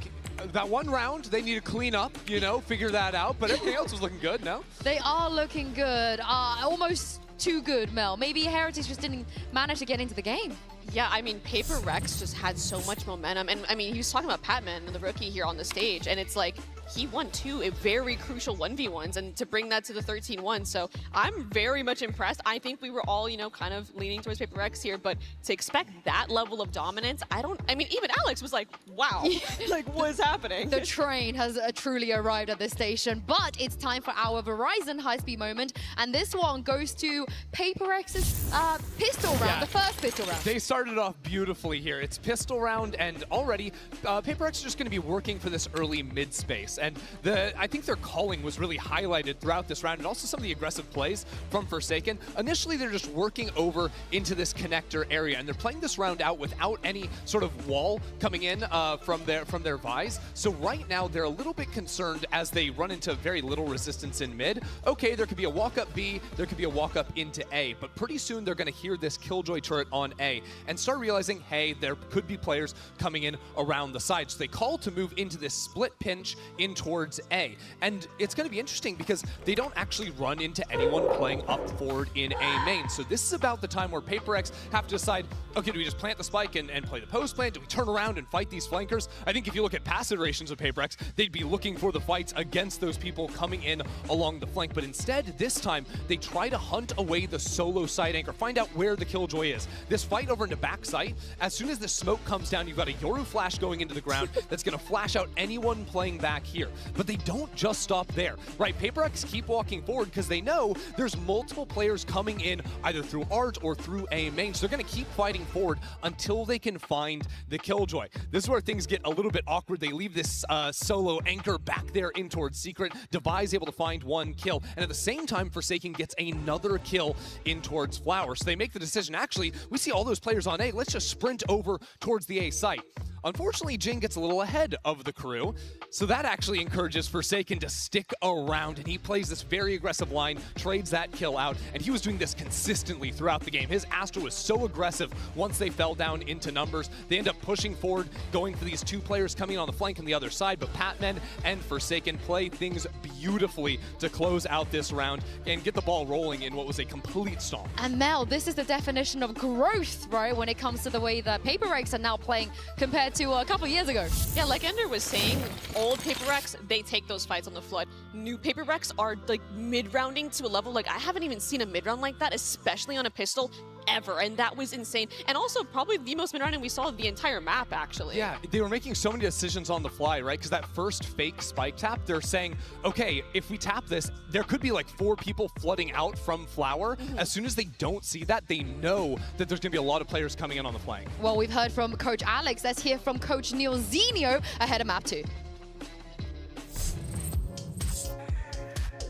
that one round, they need to clean up, figure that out, but everything else was looking good, no? They are looking good. Almost too good, Mel. Maybe Heretics just didn't manage to get into the game. Yeah, I mean, PRX just had so much momentum. And I mean, he was talking about Patman, the rookie here on the stage, and it's like he won two very crucial 1v1s and to bring that to the 13-1. So I'm very much impressed. I think we were all, kind of leaning towards PRX here, but to expect that level of dominance, I mean, even Alex was like, wow, like what is happening? The train has truly arrived at this station, but it's time for our Verizon high-speed moment. And this one goes to PRX's pistol round, the first pistol round. They started off beautifully here. It's pistol round, and already PRX is just going to be working for this early mid space. And I think their calling was really highlighted throughout this round, and also some of the aggressive plays from Forsaken. Initially, they're just working over into this connector area, and they're playing this round out without any sort of wall coming in from their Vise. So right now, they're a little bit concerned as they run into very little resistance in mid. Okay, there could be a walk-up B, there could be a walk-up into A, but pretty soon they're going to hear this Killjoy turret on A and start realizing, hey, there could be players coming in around the side. So they call to move into this split pinch in in towards A. And it's going to be interesting because they don't actually run into anyone playing up forward in A main. So this is about the time where PRX have to decide, okay, do we just plant the spike and play the post plant? Do we turn around and fight these flankers? I think if you look at past iterations of PRX, they'd be looking for the fights against those people coming in along the flank. But instead, this time, they try to hunt away the solo side anchor, find out where the Killjoy is. This fight over into back site, as soon as the smoke comes down, you've got a Yoru flash going into the ground that's going to flash out anyone playing back here. But they don't just stop there, right? PRX keep walking forward because they know there's multiple players coming in either through Art or through A main. So they're going to keep fighting forward until they can find the Killjoy. This is where things get a little bit awkward. They leave this solo anchor back there in towards Secret. Devi's able to find one kill. And at the same time, Forsaken gets another kill in towards Flower. So they make the decision, actually, we see all those players on A. Let's just sprint over towards the A site. Unfortunately, Jin gets a little ahead of the crew, so that actually encourages Forsaken to stick around, and he plays this very aggressive line, trades that kill out, and he was doing this consistently throughout the game. His Astra was so aggressive once they fell down into numbers. They end up pushing forward, going for these two players coming on the flank on the other side, but Patman and Forsaken play things beautifully to close out this round and get the ball rolling in what was a complete stomp. And Mel, this is the definition of growth, right, when it comes to the way that PRX are now playing compared to a couple years ago. Yeah, like Ender was saying, old PRX, they take those fights on the flood. New PRX are like mid-rounding to a level like I haven't even seen a mid-round like that, especially on a pistol, ever. And that was insane. And also probably the most mid-rounding we saw of the entire map, actually. Yeah, they were making so many decisions on the fly, right? Because that first fake spike tap, they're saying, okay, if we tap this, there could be like 4 people flooding out from Flower. As soon as they don't see that, they know that there's going to be a lot of players coming in on the flank. Well, we've heard from Coach Alex. Let's hear from Coach Neilzinho ahead of map 2.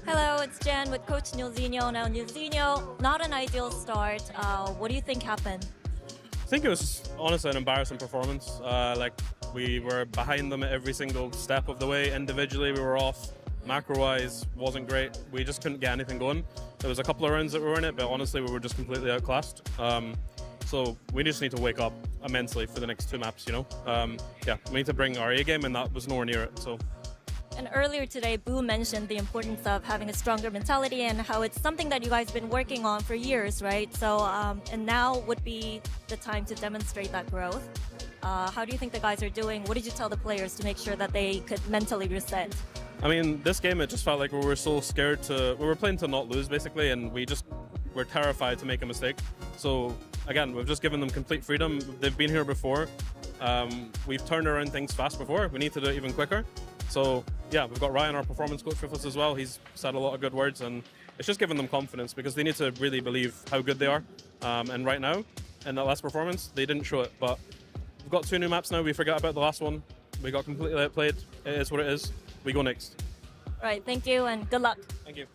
Hello, it's Jen with Coach Neilzinho. Now, Neilzinho, not an ideal start. What do you think happened? I think it was honestly an embarrassing performance. Like we were behind them at every single step of the way. Individually, we were off. Macro-wise, wasn't great. We just couldn't get anything going. There was a couple of rounds that we were in it, but honestly, we were just completely outclassed. So we just need to wake up immensely for the next 2 maps, you know? Yeah, we need to bring our A game, and that was nowhere near it, so. And earlier today, Boo mentioned the importance of having a stronger mentality and how it's something that you guys have been working on for years, right? So, and now would be the time to demonstrate that growth. How do you think the guys are doing? What did you tell the players to make sure that they could mentally reset? I mean, this game, it just felt like we were so scared we were playing to not lose, basically, and we just were terrified to make a mistake. So, again, we've just given them complete freedom. They've been here before. We've turned around things fast before. We need to do it even quicker. So, yeah, we've got Ryan, our performance coach, with us as well. He's said a lot of good words, and it's just giving them confidence because they need to really believe how good they are. And right now, in that last performance, they didn't show it. But we've got 2 new maps now. We forgot about the last one. We got completely outplayed. It is what it is. We go next. All right, thank you, and good luck. Thank you.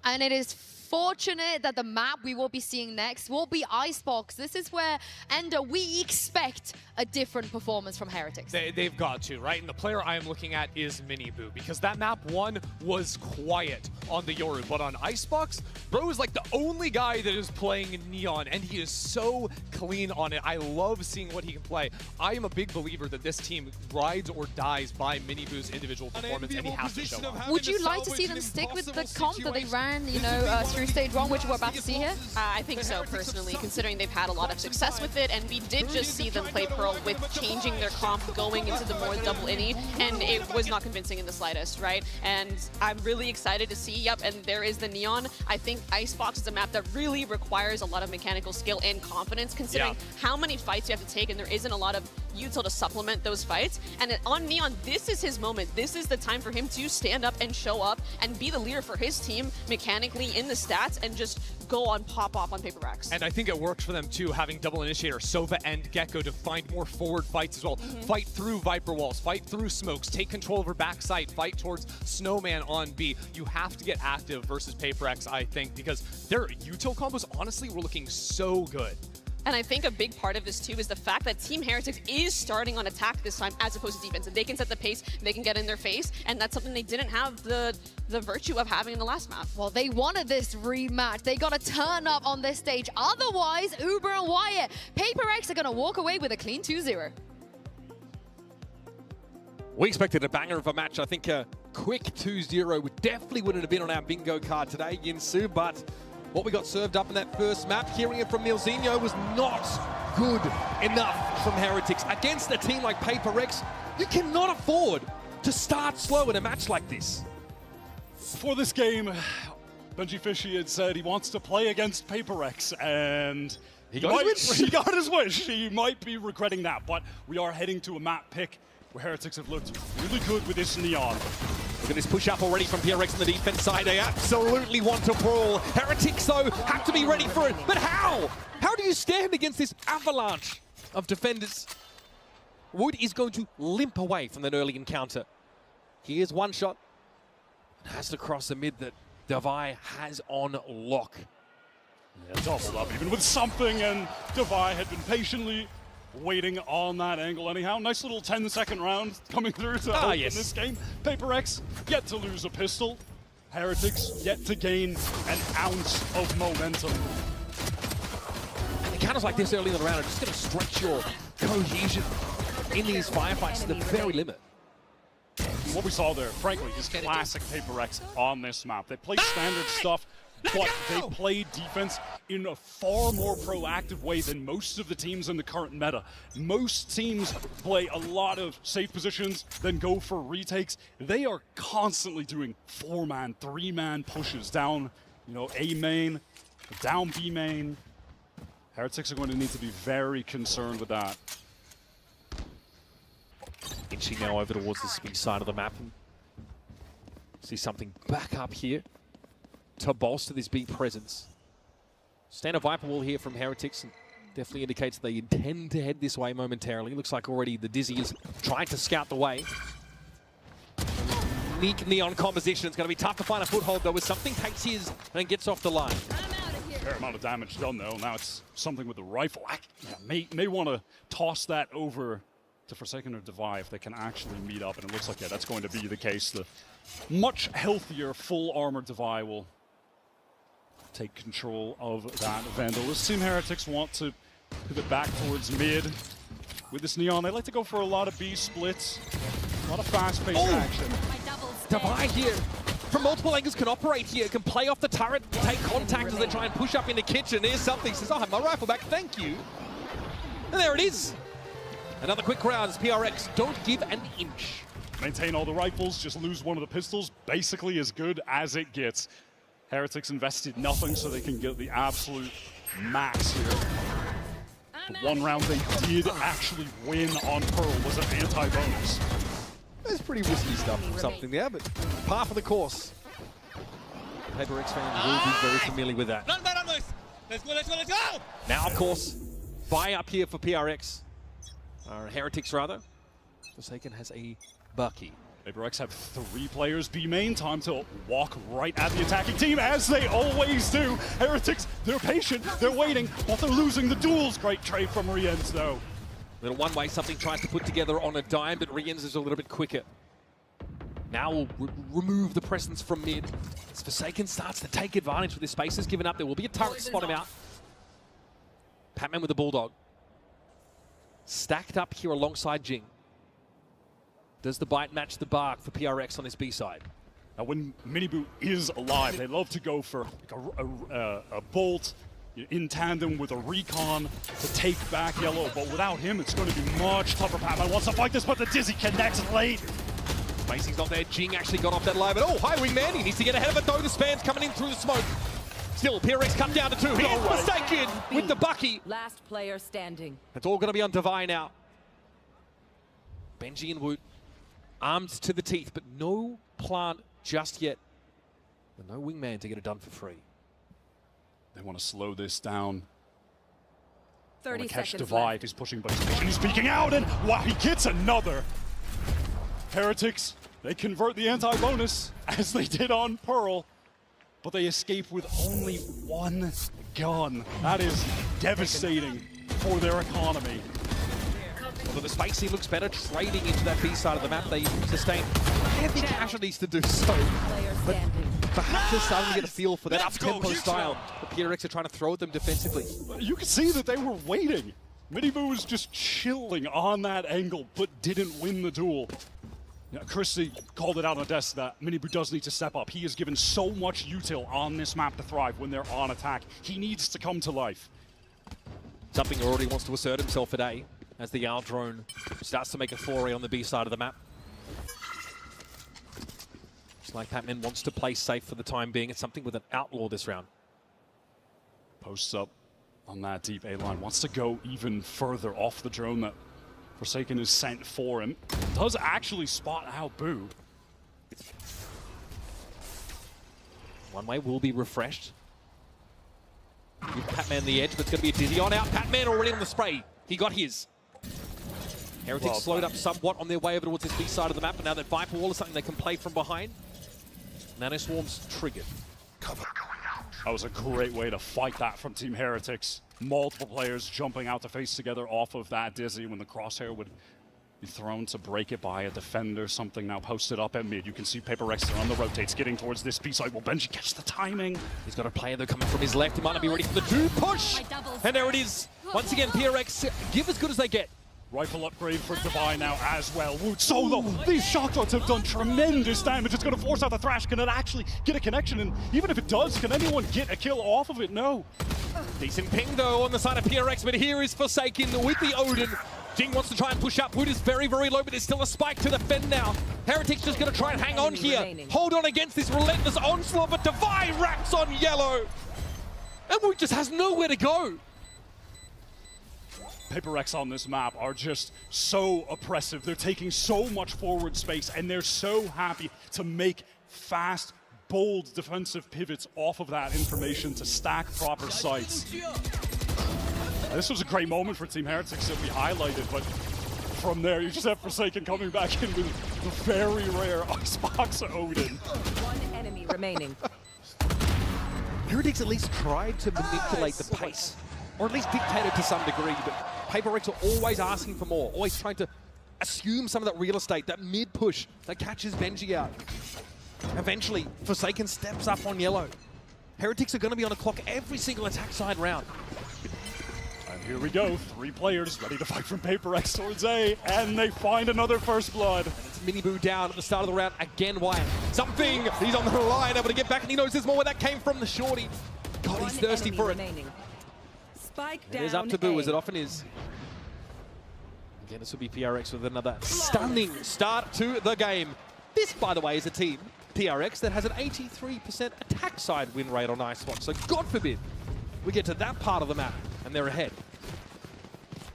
And it is fortunate that the map we will be seeing next will be Icebox. This is where, Ender, we expect a different performance from Heretics. They've got to, right? And the player I am looking at is Miniboo, because that map 1 was quiet on the Yoru, but on Icebox, bro is like the only guy that is playing Neon, and he is so clean on it. I love seeing what he can play. I am a big believer that this team rides or dies by Miniboo's individual performance, and he has to show up. Would you like to see them stick with the comp that they ran, you know, through stage 1, which we're about to see here? I think so, personally, considering they've had a lot of success with it, and we did just see them play Pearl with changing their comp, going into the more double innie, and it was not convincing in the slightest, right? And I'm really excited to see, yep, and there is the Neon. I think Icebox is a map that really requires a lot of mechanical skill and confidence, considering how many fights you have to take, and there isn't a lot of util to supplement those fights. And on Neon, this is his moment. This is the time for him to stand up and show up and be the leader for his team mechanically in the stats and just go on pop off on PRX. And I think it worked for them too, having double initiator, Sova and Gecko to find more forward fights as well. Fight through Viper walls, fight through smokes, take control over backside, fight towards Snowman on B. You have to get active versus PRX, I think, because their util combos honestly were looking so good. And I think a big part of this too is the fact that Team Heretics is starting on attack this time as opposed to defense. And they can set the pace, they can get in their face, and that's something they didn't have the virtue of having in the last map. Well, they wanted this rematch. They got to turn up on this stage. Otherwise, Uber and Wyatt, PRX are going to walk away with a clean 2-0. We expected a banger of a match. I think a quick 2-0 definitely wouldn't have been on our bingo card today, Yinsu, but what we got served up in that first map, hearing it from Milzinho, was not good enough from Heretics. Against a team like PRX, you cannot afford to start slow in a match like this. Before this game, Benji Fishy had said he wants to play against PRX, and he got his wish. He got his wish. He might be regretting that, but we are heading to a map pick where Heretics have looked really good with this Neon. Look at this push up already from PRX on the defense side. They absolutely want to brawl. Heretics, though, have to be ready for it. But how? How do you stand against this avalanche of defenders? Wood is going to limp away from that early encounter. Here's one shot. Has to cross the mid that Devi has on lock. Yeah, doubled up even with something, and Devi had been patiently waiting on that angle anyhow. Nice little 10-second round coming through to open this game. PRX yet to lose a pistol. Heretics yet to gain an ounce of momentum. And encounters like this early in the round are just going to stretch your cohesion in these firefights to the very limit. What we saw there, frankly, is classic PRX on this map. They play standard stuff, but they play defense in a far more proactive way than most of the teams in the current meta. Most teams play a lot of safe positions, then go for retakes. They are constantly doing 4-man, 3-man pushes down, A main, down B main. Heretics are going to need to be very concerned with that. Inching now over towards the speed side of the map. See something back up here to bolster this B presence. Standard Viper wall here from Heretics, and definitely indicates they intend to head this way momentarily. Looks like already the Dizzy is trying to scout the way. Unique Neon composition. It's going to be tough to find a foothold, though, as something takes his and gets off the line. Fair amount of damage done, though. Now it's something with the rifle. May want to toss that over to Forsaken or Devi if they can actually meet up, and it looks like, that's going to be the case. The much healthier, full-armored Devi will take control of that Vandal. This Team Heretics want to pivot back towards mid. With this Neon, they like to go for a lot of B splits, a lot of fast-paced action. Devi here, from multiple angles, can operate here, can play off the turret, take contact as they try and push up in the kitchen. Here's something, says, I'll have my rifle back, thank you. And there it is. Another quick round as PRX don't give an inch. Maintain all the rifles, just lose one of the pistols, basically as good as it gets. Heretics invested nothing so they can get the absolute max here. The one round they did actually win on Pearl was an anti-bonus. That's pretty risky stuff from something there, but par for the course. PRX fan will be very familiar with that. Let's go, let's go, let's go! Now, of course, buy up here for PRX. Heretics, rather. Forsaken has a Bucky. PRX have 3 players B main. Time to walk right at the attacking team, as they always do. Heretics, they're patient, they're waiting, but they're losing the duels. Great trade from Rienz, though. Little one-way, something tries to put together on a dime, but Rienz is a little bit quicker. Now we'll remove the presence from mid. As Forsaken starts to take advantage with his spaces given up. There will be a turret to spot him out. Patman with the Bulldog. Stacked up here alongside Jing. Does the bite match the bark for PRX on his B side? Now, when Minibu is alive, they love to go for like a bolt in tandem with a recon to take back Yellow, but without him, it's going to be much tougher. Patman wants to fight this, but the Dizzy connects late. Spacing's not there. Jing actually got off that line, but hi, Wingman. He needs to get ahead of it, though. The Span's coming in through the smoke. Still, PRX cut down to 2. Here's Forsaken with the Bucky. Last player standing. It's all going to be on Devi now. Benji and Woot armed to the teeth, but no plant just yet. And no Wingman to get it done for free. They want to slow this down. 30 catch seconds Devi left. if he's pushing, but he's speaking out, and wow, he gets another. Heretics, they convert the anti-bonus as they did on Pearl, but they escape with only 1 gun. That is devastating for their economy. Although the spacing looks better, trading into that B side of the map, they sustain heavy casualties to do so. But perhaps they're starting to get a feel for that up-tempo style. The PRX are trying to throw at them defensively. You can see that they were waiting. Minibu was just chilling on that angle, but didn't win the duel. Yeah, Christy called it out on the desk that Minibu does need to step up. He is given so much util on this map to thrive when they're on attack. He needs to come to life. Something already wants to assert himself today as the Owl drone starts to make a foray on the B side of the map. Just like Patman wants to play safe for the time being. It's something with an Outlaw this round. Posts up on that deep A line. Wants to go even further off the drone that Forsaken is sent for him. Does actually spot out Boo. One way will be refreshed. Give Patman the edge, but it's going to be a dizzy on out. Patman already on the spray. He got his. Heretics slowed up somewhat on their way over towards this B side of the map, but now that Viper Wall is something they can play from behind. Nano Swarm's triggered. Cover going out. That was a great way to fight that from Team Heretics. Multiple players jumping out to face together off of that dizzy when the crosshair would be thrown to break it by a defender. Something now posted up at mid. You can see PRX on the rotates getting towards this B side. Will Benji catch the timing? He's got a player though coming from his left. He might not be ready for the do push. And there it is. Once again, PRX give as good as they get. Rifle upgrade for Divine now as well. Wood solo. These shock darts have done tremendous damage. It's going to force out the Thrash. Can it actually get a connection? And even if it does, can anyone get a kill off of it? No. Decent ping though on the side of PRX, but here is Forsaken with the Odin. Jing wants to try and push up. Wood is very, very low, but there's still a spike to defend now. Heretics just going to try and hang on here. Hold on against this relentless onslaught, but Divine racks on yellow. And Wood just has nowhere to go. PRX on this map are just so oppressive. They're taking so much forward space, and they're so happy to make fast, bold defensive pivots off of that information to stack proper sites. This was a great moment for Team Heretics that we highlighted, but from there you just have Forsaken coming back in with the very rare Icebox Odin. One enemy remaining. Heretics at least tried to manipulate the pace, or at least dictate it to some degree, but PRX are always asking for more, always trying to assume some of that real estate, that mid-push that catches Benji out. Eventually, Forsaken steps up on yellow. Heretics are going to be on the clock every single attack side round. And here we go, 3 players ready to fight from PRX towards A, and they find another first blood. And it's Minibu down at the start of the round again. Wyatt, something, he's on the line, able to get back, and he knows there's more where that came from, the shorty. God, he's thirsty for it. Spike It is up to Boo, as it often is. Again, this will be PRX with another stunning start to the game. This, by the way, is a team, PRX, that has an 83% attack side win rate on Icebox. So God forbid we get to that part of the map and they're ahead.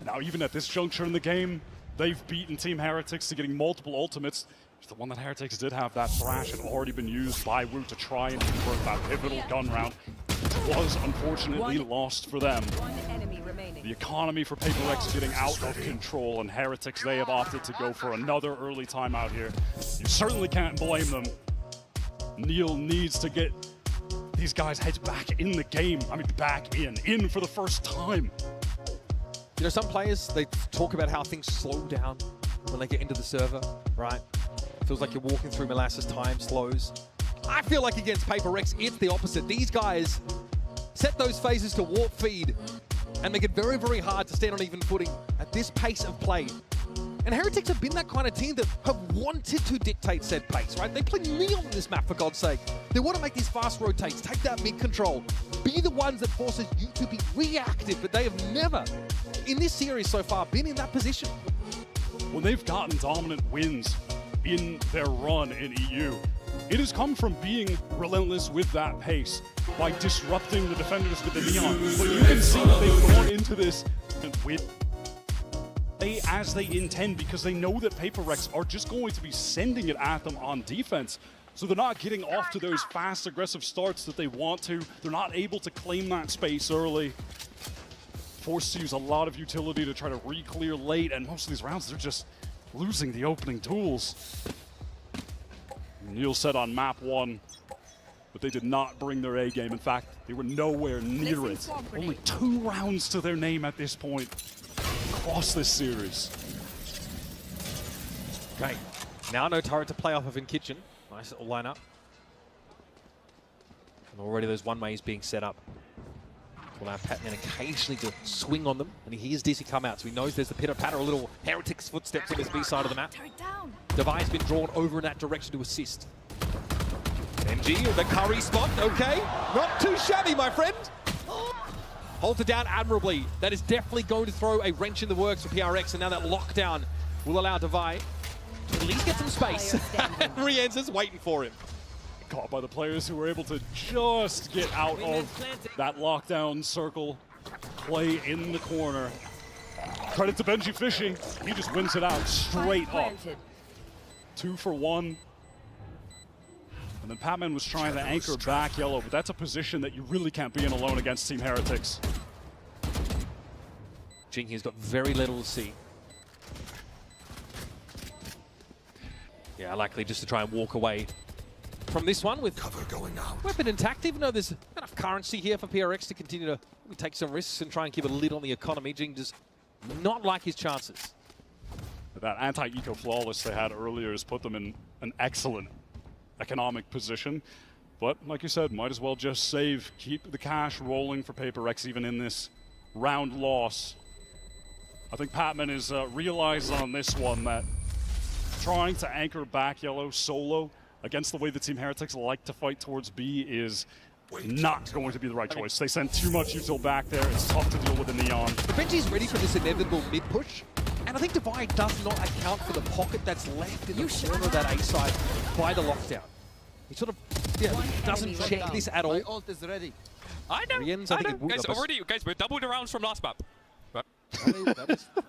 Now, even at this juncture in the game, they've beaten Team Heretics to getting multiple ultimates. The one that Heretics did have, that Thrash, had already been used by Wu to try and convert that pivotal gun round. It was unfortunately lost for them. One enemy remaining. The economy for PRX getting out of control, and Heretics, they have opted to go for another early timeout here. You certainly can't blame them. Neil needs to get these guys' heads back in the game. I mean, back in for the first time. You know, some players, they talk about how things slow down when they get into the server, right? Feels like you're walking through molasses, time slows. I feel like against PRX, it's the opposite. These guys set those phases to warp feed and make it very, very hard to stand on even footing at this pace of play. And Heretics have been that kind of team that have wanted to dictate said pace, right? They play Neon on this map, for God's sake. They want to make these fast rotates, take that mid-control, be the ones that forces you to be reactive, but they have never, in this series so far, been in that position. When they've gotten dominant wins in their run in EU, it has come from being relentless with that pace by disrupting the defenders with the Neon. But you can see that they've gone into this with as they intend, because they know that PRX are just going to be sending it at them on defense. So they're not getting off to those fast, aggressive starts that they want to. They're not able to claim that space early. Forced to use a lot of utility to try to re-clear late, and most of these rounds, they're just losing the opening duels. Neil said on map 1, but they did not bring their A game. In fact, they were nowhere near it. Only 2 rounds to their name at this point across this series. Okay, now no turret to play off of in Kitchen. Nice little lineup. And already those one-ways being set up. Will have Patman occasionally to swing on them, and he hears DC come out, so he knows there's the pitter-patter, a little Heretics footsteps on this B side of the map. Devi's been drawn over in that direction to assist. Benji, the curry spot, okay. Not too shabby, my friend. Holds it down admirably. That is definitely going to throw a wrench in the works for PRX, and now that lockdown will allow Devi to at least get some space. And Rienz is waiting for him. Caught by the players who were able to just get out of that lockdown circle. Play in the corner. Credit to Benji Fishy. He just wins it out straight up. 2 for 1. And then Patman was trying to anchor back yellow, but that's a position that you really can't be in alone against Team Heretics. Jing here's got very little to see. Yeah, likely just to try and walk away from this one with cover going out. Weapon intact, even though there's enough currency here for PRX to continue to take some risks and try and keep a lid on the economy. Jing does not like his chances. That anti-eco flawless they had earlier has put them in an excellent economic position. But like you said, might as well just save, keep the cash rolling for PRX even in this round loss. I think Patman is realized on this one that trying to anchor back yellow solo against the way the Team Heretics like to fight towards B is not going to be the right choice. They send too much util back there. It's tough to deal with the Neon. But Benji's ready for this inevitable mid-push. And I think Devi does not account for the pocket that's left in the corner of that A side by the lockdown. He sort of doesn't check this at all. My ult is ready. I know. Rienz, I know. Guys, we're doubled around from last map. But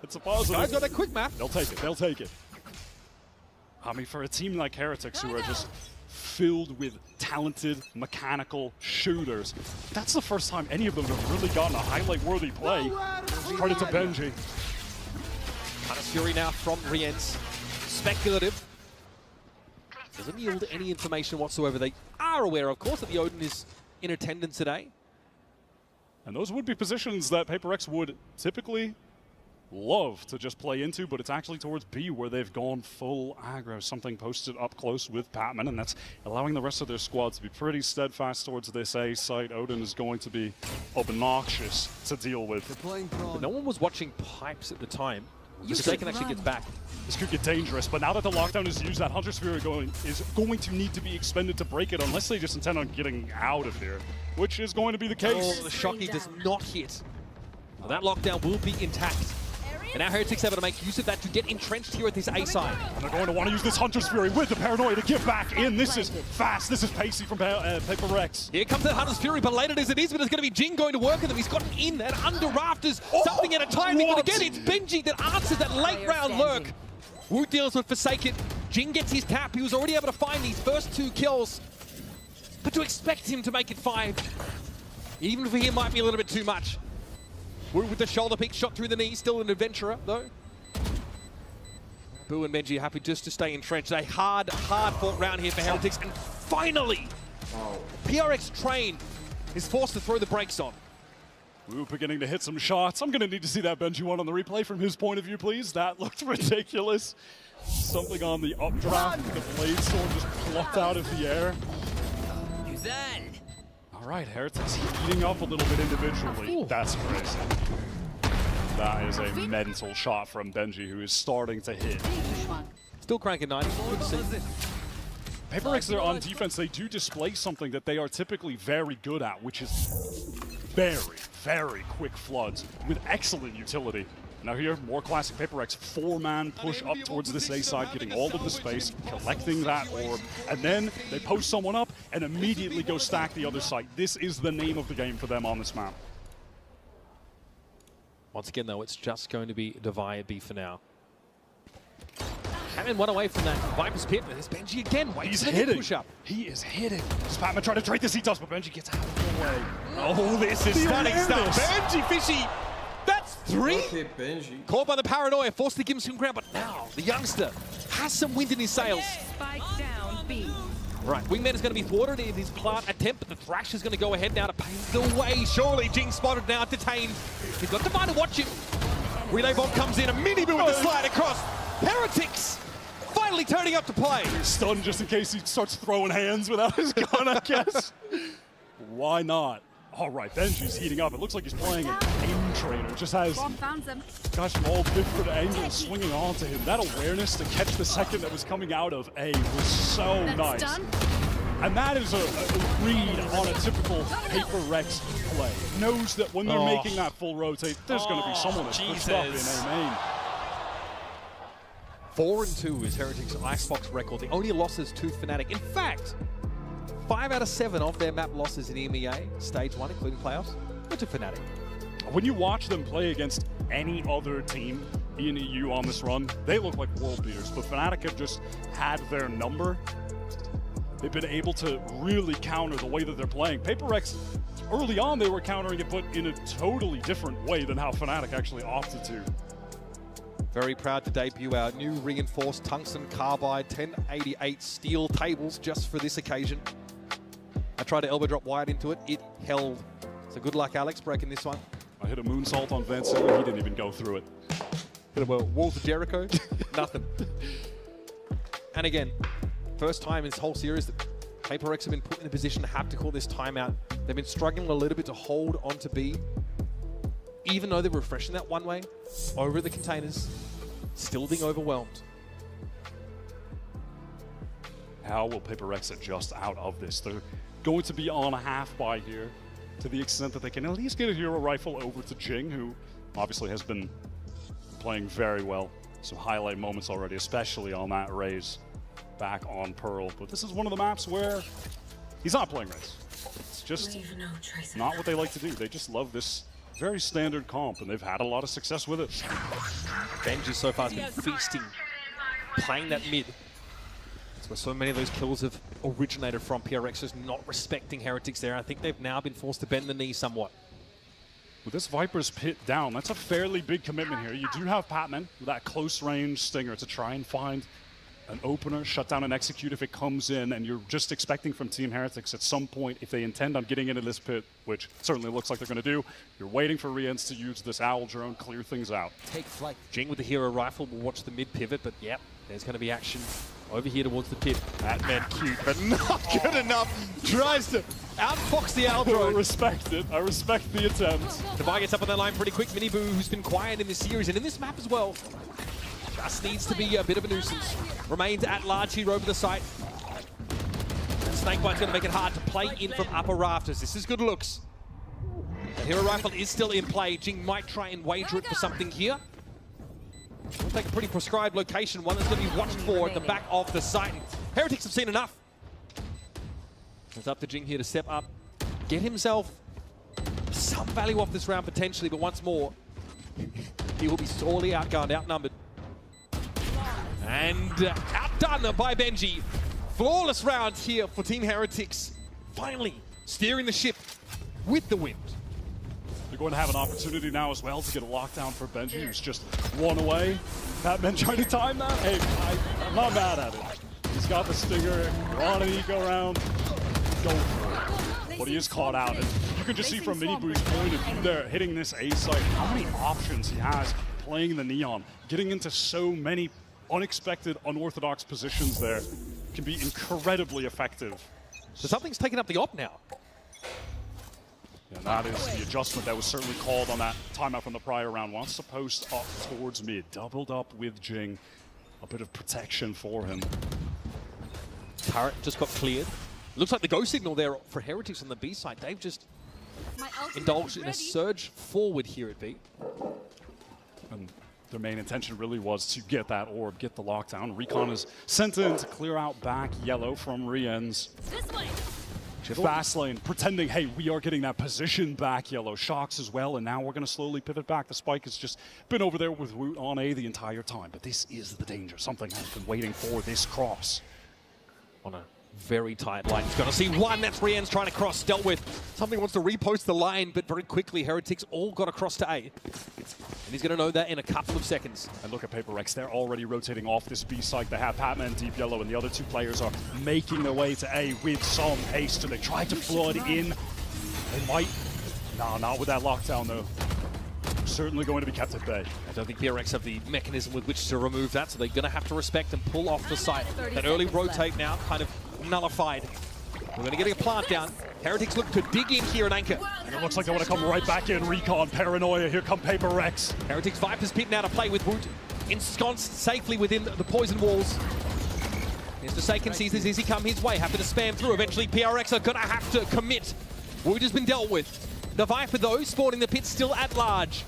It's a positive. Guys got a quick map. They'll take it. They'll take it. I mean, for a team like Heretics, who are just filled with talented, mechanical shooters, that's the first time any of them have really gotten a highlight-worthy play. Credit to Benji. Fury now from Rienz. Speculative. Doesn't yield any information whatsoever. They are aware, of course, that the Odin is in attendance today. And those would be positions that PRX would typically love to just play into, but it's actually towards B where they've gone full aggro, something posted up close with Patman, and that's allowing the rest of their squad to be pretty steadfast towards this A site. Odin is going to be obnoxious to deal with. But no one was watching pipes at the time. Forsaken actually gets back. This could get dangerous, but now that the lockdown is used, that Hunter Sphere is going to need to be expended to break it, unless they just intend on getting out of here, which is going to be the case. Oh, the Shocky does not hit. Well, that lockdown will be intact. And now Heretics able to make use of that to get entrenched here at this A side. And they're going to want to use this Hunter's Fury with the Paranoia to get back in. This is fast. This is pacey from PRX. Here comes that Hunter's Fury, belated as it is, but it's going to be Jing going to work with them. He's gotten in and under rafters, something at a time. But again, it's Benji that answers that late round lurk. Wu deals with Forsaken. Jing gets his tap. He was already able to find these first 2 kills. But to expect him to make it 5, even for him, might be a little bit too much. Wu with the shoulder pick, shot through the knee, still an adventurer, though. Boo and Benji happy just to stay entrenched. A hard fought round here for Heretics. And finally, PRX Train is forced to throw the brakes on. Wu beginning to hit some shots. I'm going to need to see that Benji one on the replay from his point of view, please. That looked ridiculous. Something on the updraft. The blade sword just plucked out of the air. All right, Heretics heating up a little bit individually. That's crazy. That is a mental shot from Benji, who is starting to hit. Still cranking 90. Good to see. PRX, they're on defense. They do display something that they are typically very good at, which is very, very quick floods with excellent utility. Now here, more classic PRX, 4-man push up towards this A side, getting all of the space, collecting that orb, and then they post someone up and immediately go stack the other side. This is the name of the game for them on this map. Once again, though, it's just going to be Devi B for now. Having one away from that Viper's Pit, but there's Benji again. He's hitting. Push up. He is hitting. Does Patman try to trade the C-toss, but Benji gets out of the way. Oh, this is stunning stuff. Benji Fishy. That's 3. Okay, Benji. Caught by the Paranoia, forced to give him some ground, but now the youngster has some wind in his sails. Spike down B. Right, Wingman is going to be thwarted in his plant attempt, but the Thrash is going to go ahead now to pave the way. Surely Jing spotted now, detained. He's got Devi to watch him. Relay Bomb comes in, a mini-boo with the slide across. Heretics finally turning up to play. Stunned just in case he starts throwing hands without his gun, I guess. Why not? All right, Benji's heating up. It looks like he's playing an aim trainer. Just has Found them. guys from all different angles swinging onto him. That awareness to catch the second that was coming out of A was so nice. Done. And that is a read on a typical PRX play. Knows that when they're making that full rotate, there's going to be someone that's pushed up in A main. 4-2 is Heretics' Icebox record. The only losses to Fnatic. In fact, 5 out of 7 of their map losses in EMEA, Stage 1, including playoffs, were to Fnatic. When you watch them play against any other team in EU on this run, they look like world beaters. But Fnatic have just had their number. They've been able to really counter the way that they're playing. PRX, early on they were countering it, but in a totally different way than how Fnatic actually opted to. Very proud to debut our new reinforced tungsten carbide 1088 steel tables just for this occasion. I tried to elbow drop wide into it. It held. So good luck, Alex, breaking this one. I hit a moonsault on Vincent. He didn't even go through it. Hit a Walls of Jericho. Nothing. And again, first time in this whole series that PRX have been put in a position to have to call this timeout. They've been struggling a little bit to hold on to B. Even though they're refreshing that one way over the containers, still being overwhelmed. How will PRX adjust out of this? They're going to be on a half buy here to the extent that they can at least get a hero rifle over to Jing, who obviously has been playing very well. Some highlight moments already, especially on that raise back on Pearl. But this is one of the maps where he's not playing raise. It's just not what they like to do. They just love this very standard comp, and they've had a lot of success with it. Benji so far has been feasting, playing that mid. That's where so many of those kills have originated from. PRX is not respecting Heretics there. I think they've now been forced to bend the knee somewhat. With this Viper's pit down, that's a fairly big commitment here. You do have Patman with that close range stinger to try and find an opener, shut down and execute if it comes in, and you're just expecting from Team Heretics at some point, if they intend on getting into this pit, which certainly looks like they're going to do, you're waiting for Riens to use this Owl drone, clear things out. Take flight. Jing with the hero rifle will watch the mid pivot, but yep, there's going to be action over here towards the pit. Batman cute, but Not good enough. Tries to outfox the Owl drone. I respect it. I respect the attempt. Devi gets up on that line pretty quick. Miniboo, who's been quiet in this series and in this map as well, just needs to be a bit of a nuisance. Remains at large here over the site. And Snakebite's going to make it hard to play in from upper rafters. This is good looks. The hero rifle is still in play. Jing might try and wager it for something here. We'll take a pretty prescribed location, one that's going to be watched for at the back of the site. Heretics have seen enough. It's up to Jing here to step up, get himself some value off this round potentially, but once more, he will be sorely outgunned, outnumbered. And outdone by Benji. Flawless round here for Team Heretics. Finally steering the ship with the wind. They're going to have an opportunity now as well to get a lockdown for Benji, who's just one away. Batman trying to time that. Hey, I'm not mad at it. He's got the stinger, we're on an eco round. Go for it. But he is caught out. And you can just see from Miniboo's point of view there, hitting this A site, how many options he has playing the Neon, getting into so many unexpected, unorthodox positions there can be incredibly effective. So something's taken up the op now. And that is the adjustment that was certainly called on that timeout from the prior round. Wants to post up towards mid, doubled up with Jing. A bit of protection for him. Turret just got cleared. Looks like the go signal there for Heretics on the B side. They've just indulged in a surge forward here at B. And their main intention really was to get that orb, get the lockdown. Recon is sent in to clear out back yellow from Riens. Fast lane, pretending, hey, we are getting that position back yellow. Shocks as well, and now we're going to slowly pivot back. The spike has just been over there with Woot on A the entire time. But this is the danger. Something has been waiting for this cross. On a very tight line. He's going to see one. That's Riens trying to cross, dealt with. Something wants to repost the line, but very quickly, Heretics all got across to A. And he's going to know that in a couple of seconds. And look at PRX. They're already rotating off this B site. They have Patman deep yellow, and the other two players are making their way to A with some haste. And they tried to flood in. They might. No, not with that lockdown, though. Certainly going to be kept at bay. I don't think PRX have the mechanism with which to remove that, so they're going to have to respect and pull off the site. That early rotate now kind of nullified. We're going to get a plant down. Heretics look to dig in here and anchor. And it looks like they want to come right back in. Recon, Paranoia, here come PRX. Heretics Vipers Pit now to play with Woot, ensconced safely within the poison walls. Here's Forsaken, sees this easy come his way, happy to spam through. Eventually PRX are gonna have to commit. Woot has been dealt with. The Viper though, spawning the pit still at large.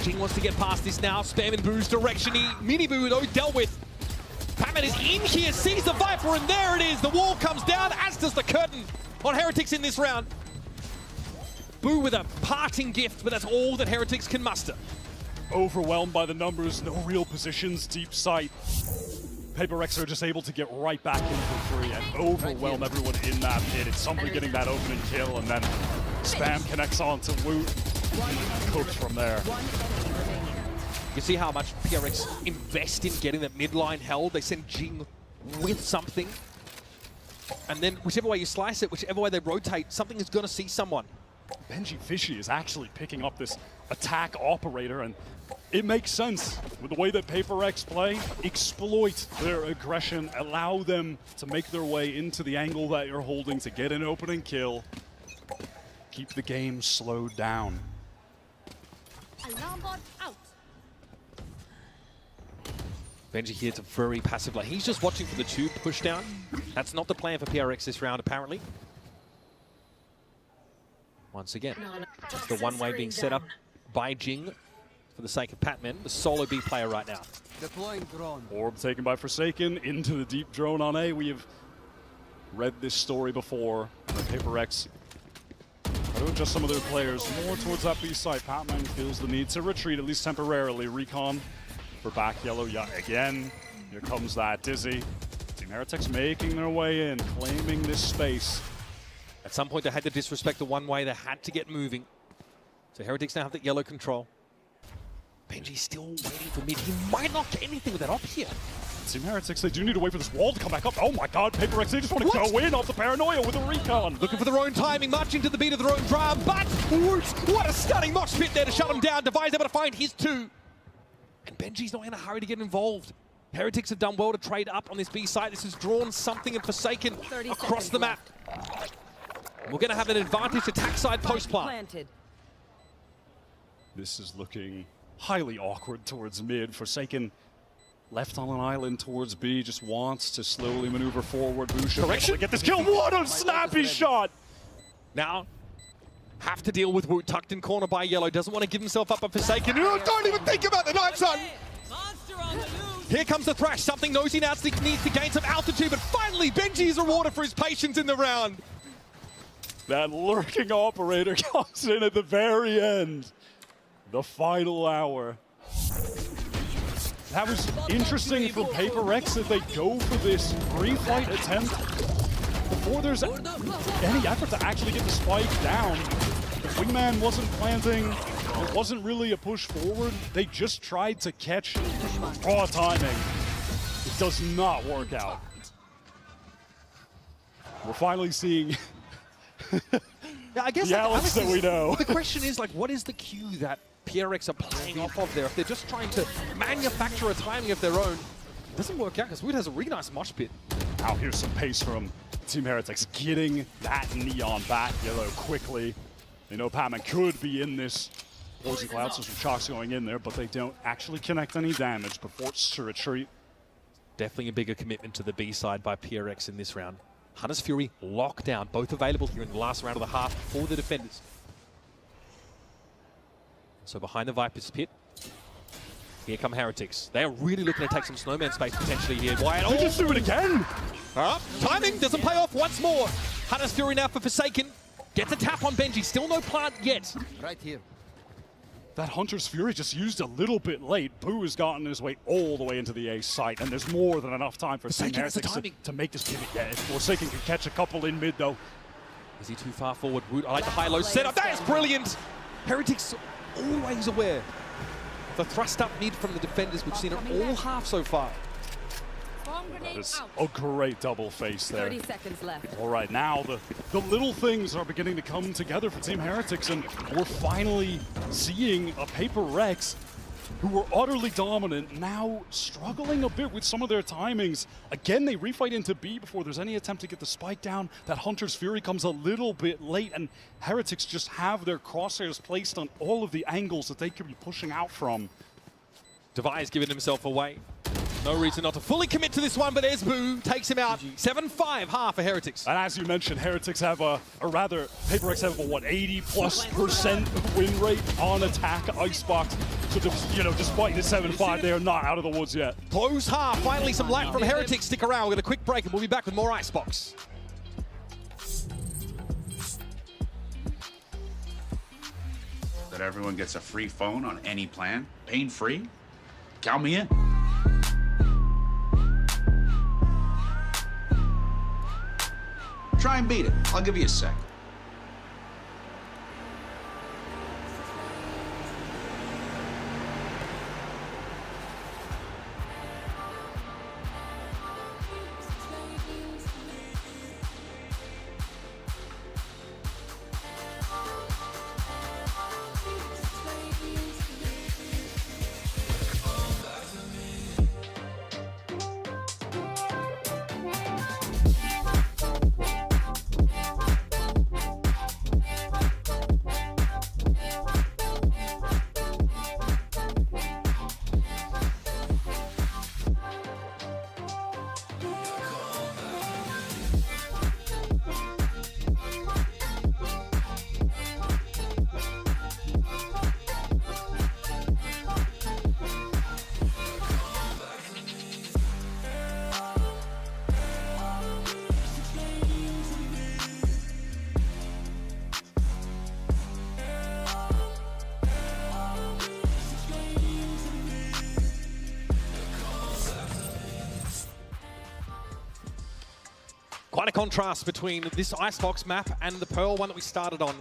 Jing wants to get past this now, spamming Boo's direction. Mini Boo though dealt with. Patman is in here, sees the Viper, and there it is. The wall comes down, as does the curtain on Heretics in this round. Boo with a parting gift, but that's all that Heretics can muster. Overwhelmed by the numbers, no real positions, deep sight. PRX are just able to get right back in for free and overwhelm everyone in that pit. It's somebody getting that opening kill, and then Spam connects on to Woot and cooks from there. You see how much PRX invest in getting that midline held. They send Jing with something. And then whichever way you slice it, whichever way they rotate, something is going to see someone. Benji Fishy is actually picking up this attack operator, and it makes sense with the way that PRX play. Exploit their aggression, allow them to make their way into the angle that you're holding to get an opening kill. Keep the game slowed down. Alarm bot out. Benji here to very passive lane. He's just watching for the tube push down. That's not the plan for PRX this round, apparently. Once again, just the one-way being set up by Jing for the sake of Patman, the solo B player right now. Deploying drone. Orb taken by Forsaken into the deep drone on A. We have read this story before. PRX to adjust some of their players more towards that B side. Patman feels the need to retreat, at least temporarily. Recon for back yellow yet again. Here comes that Dizzy. Team Heretics making their way in, claiming this space. At some point, they had to disrespect the one-way. They had to get moving. So Heretics now have that yellow control. Benji's still waiting for mid. He might not get anything with that up here. Team Heretics, they do need to wait for this wall to come back up. Oh my god, PRX, they just want to go in off the Paranoia with a recon. Looking for their own timing, marching to the beat of their own drum, but Woot, what a stunning mosh pit there to shut him down. Devi's able to find his two. And Benji's not in a hurry to get involved. Heretics have done well to trade up on this B site. This has drawn something and Forsaken across the map. We're going to have an advantage attack side post-plant. This is looking highly awkward towards mid. Forsaken left on an island towards B, just wants to slowly maneuver forward. Correction. Get this kill. What a snappy shot! Now, have to deal with Woot, tucked in corner by yellow. Doesn't want to give himself up on Forsaken. Don't even think about the knife, son! Here comes the Thrash. Something knows he now needs to gain some altitude, but finally Benji is rewarded for his patience in the round. That lurking operator comes in at the very end. The final hour. That was interesting for PRX that they go for this pre-flight attempt before there's any effort to actually get the spike down. The wingman wasn't planting. It wasn't really a push forward. They just tried to catch raw timing. It does not work out. We're finally seeing yeah, I guess the Alex that we know. The question is, like, what is the cue that PRX are playing off of there? If they're just trying to manufacture a timing of their own, it doesn't work out because Woot has a really nice mosh pit. Now here's some pace from Team Heretics, getting that neon back yellow quickly. They know Patman could be in this poison cloud, so some shocks going in there, but they don't actually connect any damage, but forced to retreat. Definitely a bigger commitment to the B side by PRX in this round. Hunter's Fury, lockdown, both available here in the last round of the half for the defenders. So behind the Viper's pit, here come Heretics. They are really looking to take some snowman space potentially here. Wyatt, they just do it again! Timing doesn't pay off once more. Hunter's Fury now for Forsaken. Gets a tap on Benji, still no plant yet. Right here. That Hunter's Fury just used a little bit late. Boo has gotten his way all the way into the A site, and there's more than enough time for Team Heretics to make this pivot. Yeah, if Forsaken can catch a couple in mid, though. Is he too far forward? Woot, I like the high-low setup. That is brilliant! Heretics always aware. The thrust up mid from the defenders. We've seen it all half so far. That is a great double face there. 30 seconds left. All right, now the little things are beginning to come together for Team Heretics, and we're finally seeing a PRX who were utterly dominant, now struggling a bit with some of their timings. Again, they refight into B before there's any attempt to get the spike down. That Hunter's Fury comes a little bit late, and Heretics just have their crosshairs placed on all of the angles that they could be pushing out from. Devi's giving himself away. No reason not to fully commit to this one, but Esbu takes him out. 7-5 half for Heretics. And as you mentioned, Heretics have or rather, PRX have a, what, 80+% win rate on attack Icebox. So, despite the 7-5, they are not out of the woods yet. Close half. Finally, some light from Heretics. Stick around. We'll get a quick break, and we'll be back with more Icebox. That everyone gets a free phone on any plan, pain-free? Count me in. Try and beat it. I'll give you a sec. Quite a contrast between this Icebox map and the Pearl one that we started on.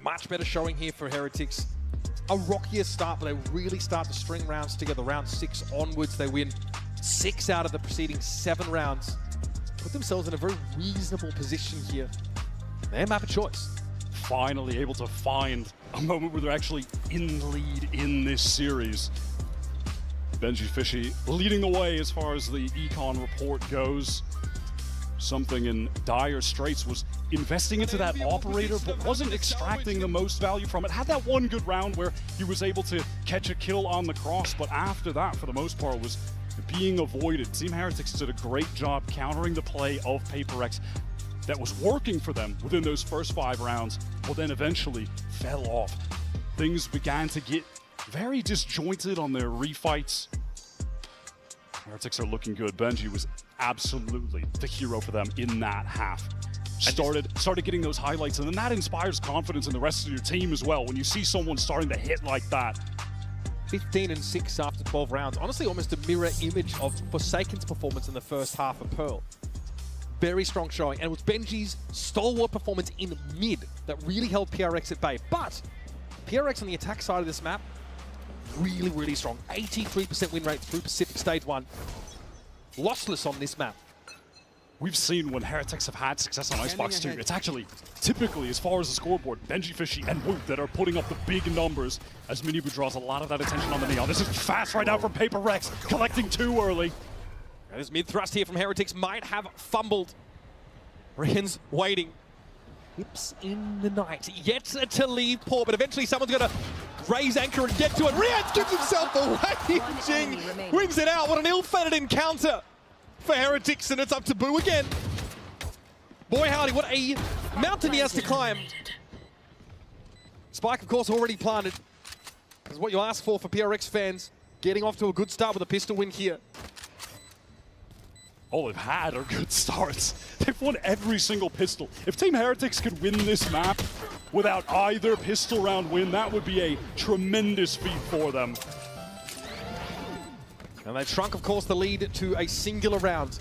Much better showing here for Heretics. A rockier start, but they really start to string rounds together. Round 6 onwards, they win 6 out of the preceding 7 rounds. Put themselves in a very reasonable position here. Their map of choice. Finally able to find a moment where they're actually in the lead in this series. Benji Fishy leading the way as far as the econ report goes. Something in dire straits, was investing into that operator but wasn't extracting the most value from it. Had that one good round where he was able to catch a kill on the cross, but after that, for the most part, was being avoided. Team Heretics did a great job countering the play of PRX that was working for them within those first 5 rounds, but then eventually fell off. Things began to get very disjointed on their refights. Heretics are looking good. Benji was absolutely the hero for them in that half. Started getting those highlights, and then that inspires confidence in the rest of your team as well when you see someone starting to hit like that. 15-6 after 12 rounds. Honestly, almost a mirror image of Forsaken's performance in the first half of Pearl. Very strong showing, and it was Benji's stalwart performance in mid that really held PRX at bay. But PRX on the attack side of this map, really, really strong. 83% win rate through Pacific Stage 1. Lossless on this map. We've seen when Heretics have had success on Icebox too, it's actually typically, as far as the scoreboard, Benji Fishy and Woot that are putting up the big numbers as Minibu draws a lot of that attention on the Neon. This is fast right now from PRX, collecting too early. This mid thrust here from Heretics might have fumbled. Rian's waiting. Hips in the night, yet to leave poor, but eventually someone's going to raise anchor and get to it. Rian gives himself away. Jing wins it out. What an ill-fated encounter for Heretics, and it's up to Boo again. Boy howdy, what a mountain he has to climb. Spike, of course, already planted. This is what you ask for PRX fans. Getting off to a good start with a pistol win here. All they've had are good starts. They've won every single pistol. If Team Heretics could win this map without either pistol round win, that would be a tremendous feat for them. And they shrunk, of course, the lead to a singular round.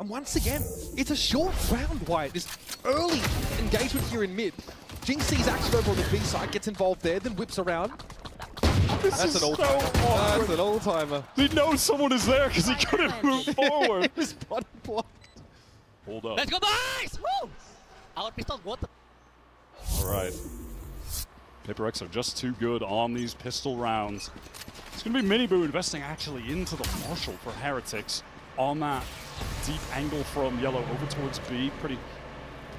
And once again, it's a short round, Wyatt. This early engagement here in mid. Jing sees action over on the B side, gets involved there, then whips around. That's an all-timer. That's an all-timer. He knows someone is there because he couldn't move forward. His body blocked. Hold up. Let's go, boys! Woo! Our pistol, what? All right. PRX are just too good on these pistol rounds. It's going to be Miniboo investing actually into the Marshall for Heretics on that deep angle from yellow over towards B. Pretty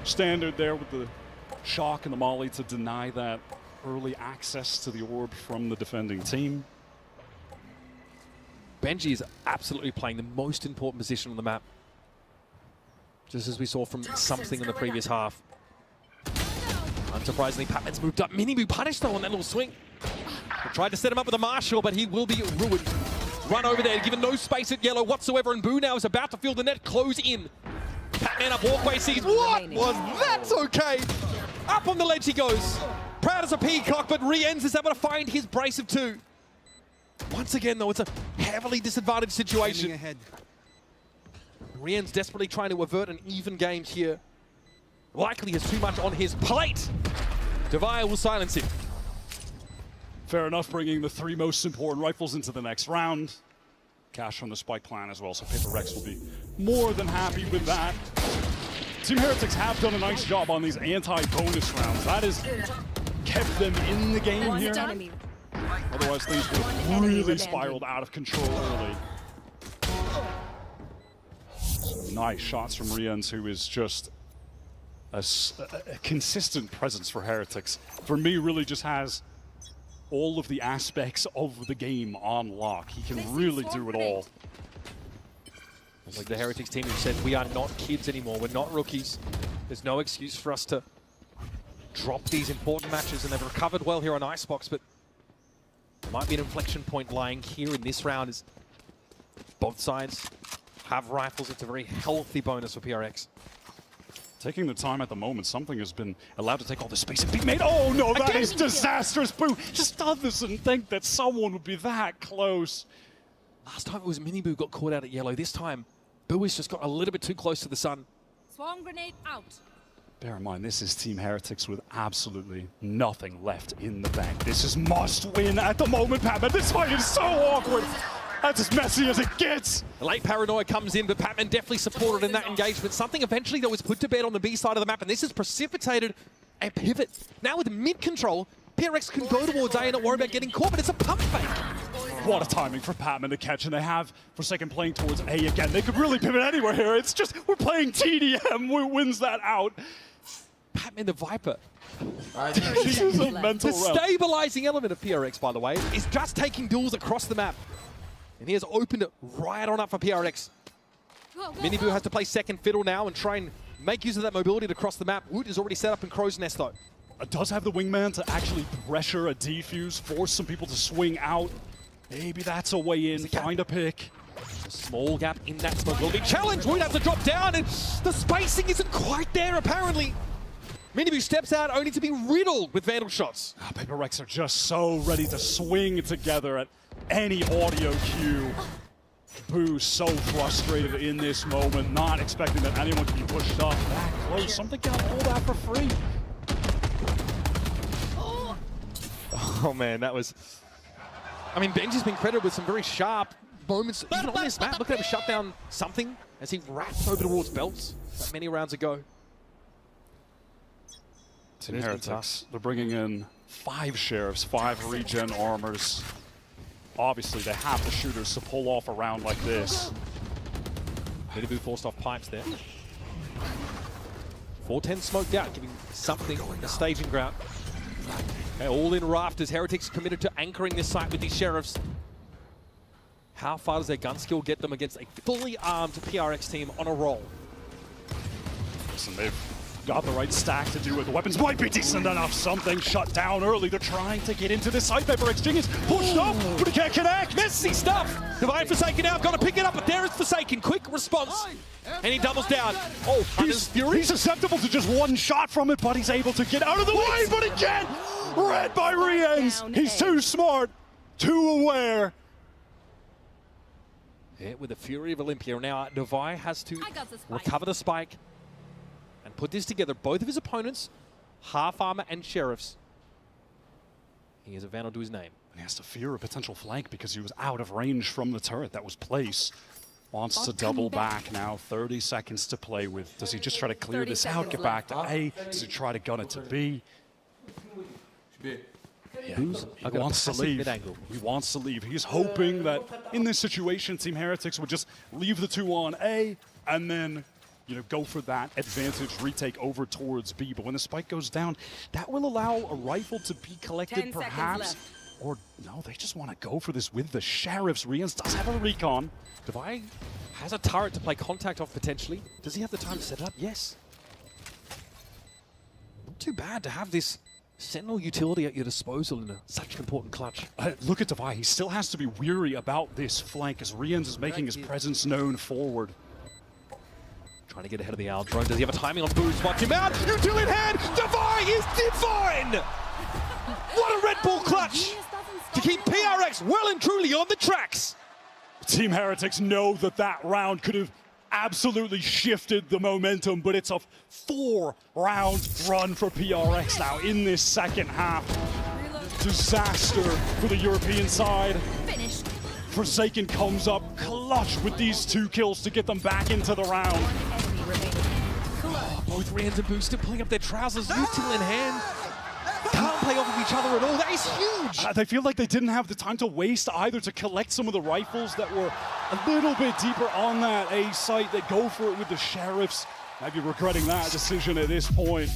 standard there with the shock and the molly to deny that early access to the orb from the defending team. Benji is absolutely playing the most important position on the map. Just as we saw from something in the previous half. Unsurprisingly, Patman's moved up. Miniboo punished though on that little swing. They tried to set him up with a Marshall, but he will be ruined. Run over there, given no space at yellow whatsoever, and Boo now is about to feel the net close in. Patman up walkway sees, what was that? Okay. Up on the ledge he goes. Proud as a peacock, but Rienz is able to find his brace of two. Once again though, it's a heavily disadvantaged situation. Rienz desperately trying to avert an even game here. Likely has too much on his plate. Devenir will silence him. Fair enough, bringing the 3 most important rifles into the next round. Cash from the spike plan as well, so PRX will be more than happy with that. Team Heretics have done a nice job on these anti-bonus rounds. That has kept them in the game here. Otherwise, things would have really spiraled out of control early. So nice shots from Rienz, who is just a consistent presence for Heretics. For me, really just has all of the aspects of the game on lock. He can really do it all. It's like the Heretics team who said, we are not kids anymore, we're not rookies. There's no excuse for us to drop these important matches, and they've recovered well here on Icebox, but there might be an inflection point lying here in this round as both sides have rifles. It's a very healthy bonus for PRX. Taking the time at the moment, something has been allowed to take all the space and be made. Oh no, that is disastrous. Boo just doesn't think that someone would be that close. Last time it was Miniboo got caught out at yellow. This time, Boo has just got a little bit too close to the sun. Swarm grenade out. Bear in mind, this is Team Heretics with absolutely nothing left in the bank. This is must win at the moment, Patman. This fight is so awkward. That's as messy as it gets. The late paranoia comes in, but Patman definitely supported in that engagement. Something eventually that was put to bed on the B side of the map, and this has precipitated a pivot. Now with mid control, PRX can go towards A and not worry about getting caught, but it's a pump fake. What a timing for Patman to catch, and they have Forsaken playing towards A again. They could really pivot anywhere here. It's just, we're playing TDM, who wins that out. Patman the Viper. This is a mental The realm. stabilizing element of PRX, by the way, is just taking duels across the map. And he has opened it right on up for PRX. Miniboo has to play second fiddle now and try and make use of that mobility to cross the map. Woot is already set up in Crow's Nest though. Does have the wingman to actually pressure a defuse, force some people to swing out. Maybe that's a way in, find a pick. A small gap in that smoke will be challenged. Woot has to drop down and the spacing isn't quite there apparently. Miniboo steps out only to be riddled with Vandal shots. PRX are just so ready to swing together at any audio cue. Boo so frustrated in this moment, not expecting that anyone can be pushed up that close. Something got all that for free. Oh man, that was... I mean, Benji's been credited with some very sharp moments even on this map. Look at him shut down something as he wrapped over towards belts that many rounds ago. Team Heretics, they're bringing in 5 sheriffs, 5 regen armors. Obviously, they have the shooters to pull off a round like this. Miniboo forced off pipes there. 410 smoked out, giving something a staging ground. Okay, all in rafters. Heretics committed to anchoring this site with these sheriffs. How far does their gun skill get them against a fully armed PRX team on a roll? Listen, they've got the right stack to do it. The weapons might be decent enough. Something shut down early. They're trying to get into this site. PRX Genius pushed up, but he can't connect. Messy stuff. Divine Forsaken now, got to pick it up, but there is Forsaken. Quick response, and he doubles down. Oh, he's susceptible to just one shot from it, but he's able to get out of the way, but again, read by Rienz. He's too smart, too aware. Yeah, with the fury of Olympia. Now, Devi has to recover the spike and put this together. Both of his opponents, half armor and sheriffs. He has a Vandal to his name. And he has to fear a potential flank because he was out of range from the turret that was placed. Wants to double back now. 30 seconds to play with. Does he just try to clear this out, get back to A? Does he try to gun it to B? He wants to leave. He wants to leave. He's hoping that in this situation, Team Heretics would just leave the 2 on A and then, go for that advantage retake over towards B. But when the spike goes down, that will allow a rifle to be collected, perhaps. Or no, they just want to go for this with the Sheriffs. Rians does have a recon. Devi has a turret to play contact off potentially. Does he have the time to set it up? Yes. Not too bad to have this Sentinel utility at your disposal in such an important clutch. Look at Devi. He still has to be weary about this flank as Rians is making his presence known forward. Trying to get ahead of the Owl drone. Does he have a timing on boost? Watch him out! Util in hand! Devi is divine! What a Red Bull clutch to keep PRX well and truly on the tracks. Team Heretics know that that round could have absolutely shifted the momentum, but it's a 4-round run for PRX now in this second half. Disaster for the European side. Forsaken comes up clutch with these 2 kills to get them back into the round. Both Rians and Booster pulling up their trousers, Util in hand. Can't play off of each other at all. That is huge. They feel like they didn't have the time to waste either to collect some of the rifles that were a little bit deeper on that A site. They go for it with the Sheriffs. Maybe regretting that decision at this point.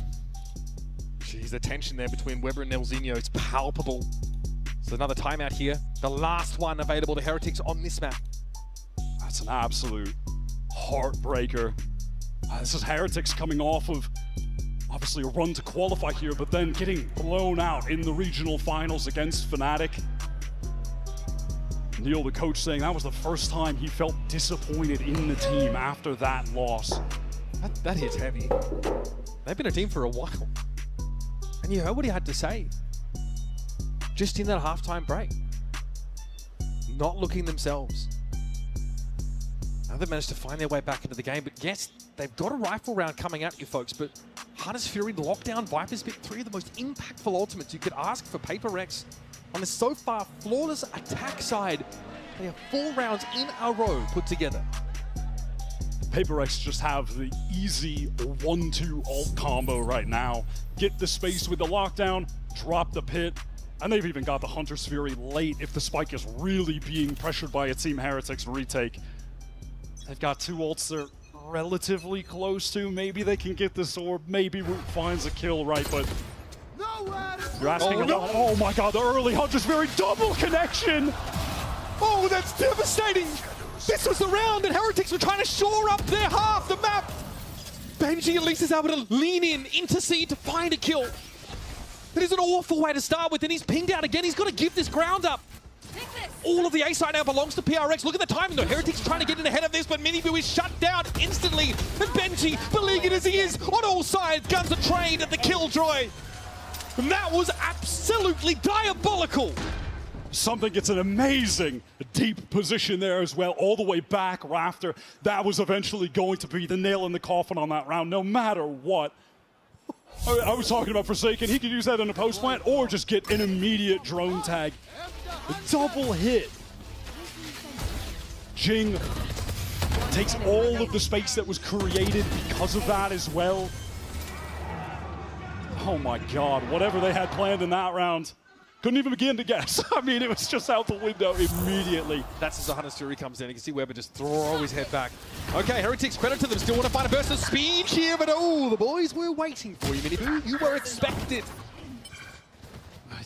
Jeez, the tension there between Weber and Nelzinho, it's palpable. So another timeout here. The last one available to Heretics on this map. That's an absolute heartbreaker. This is Heretics coming off of obviously a run to qualify here, but then getting blown out in the regional finals against Fnatic. Neil, the coach, saying that was the first time he felt disappointed in the team after that loss. That hits heavy. They've been a team for a while. And you heard what he had to say. Just in that halftime break. Not looking themselves. Now they've managed to find their way back into the game, but yes, they've got a rifle round coming at you folks, but Hunter's Fury, Lockdown, Viper's Bit, 3 of the most impactful ultimates you could ask for PRX. On the so far flawless attack side, they have 4 rounds in a row put together. PRX just have the easy 1-2 ult combo right now. Get the space with the lockdown, drop the pit, and they've even got the Hunter's Fury late if the spike is really being pressured by a Team Heretics retake. They've got 2 ults they're relatively close to. Maybe they can get this orb. Maybe Root finds a kill, right? But you're asking about, oh my god, the early Hunter's Fury double connection! Oh, that's devastating! This was the round that Heretics were trying to shore up their half the map. Benji at least is able to lean in, intercede to find a kill. That is an awful way to start with, and he's pinged out again. He's got to give this ground up. All of the A side now belongs to PRX. Look at the timing though. Heretics trying to get in ahead of this, but Miniboo is shut down instantly. And Benji, beleaguered as he is, on all sides, guns are trained at the killjoy. And that was absolutely diabolical. Something gets an amazing deep position there as well, all the way back Rafter. That was eventually going to be the nail in the coffin on that round, no matter what. I was talking about Forsaken. He could use that in a post plant or just get an immediate drone tag. A double hit. Jing takes all of the space that was created because of that as well. Oh my god, whatever they had planned in that round. Couldn't even begin to guess. I mean, it was just out the window immediately. That's as the Hunter's Fury comes in. You can see Weber just throw his head back. Okay, Heretics, credit to them. Still want to find a burst of speed here, but oh, the boys were waiting for you, Miniboo. You were expected.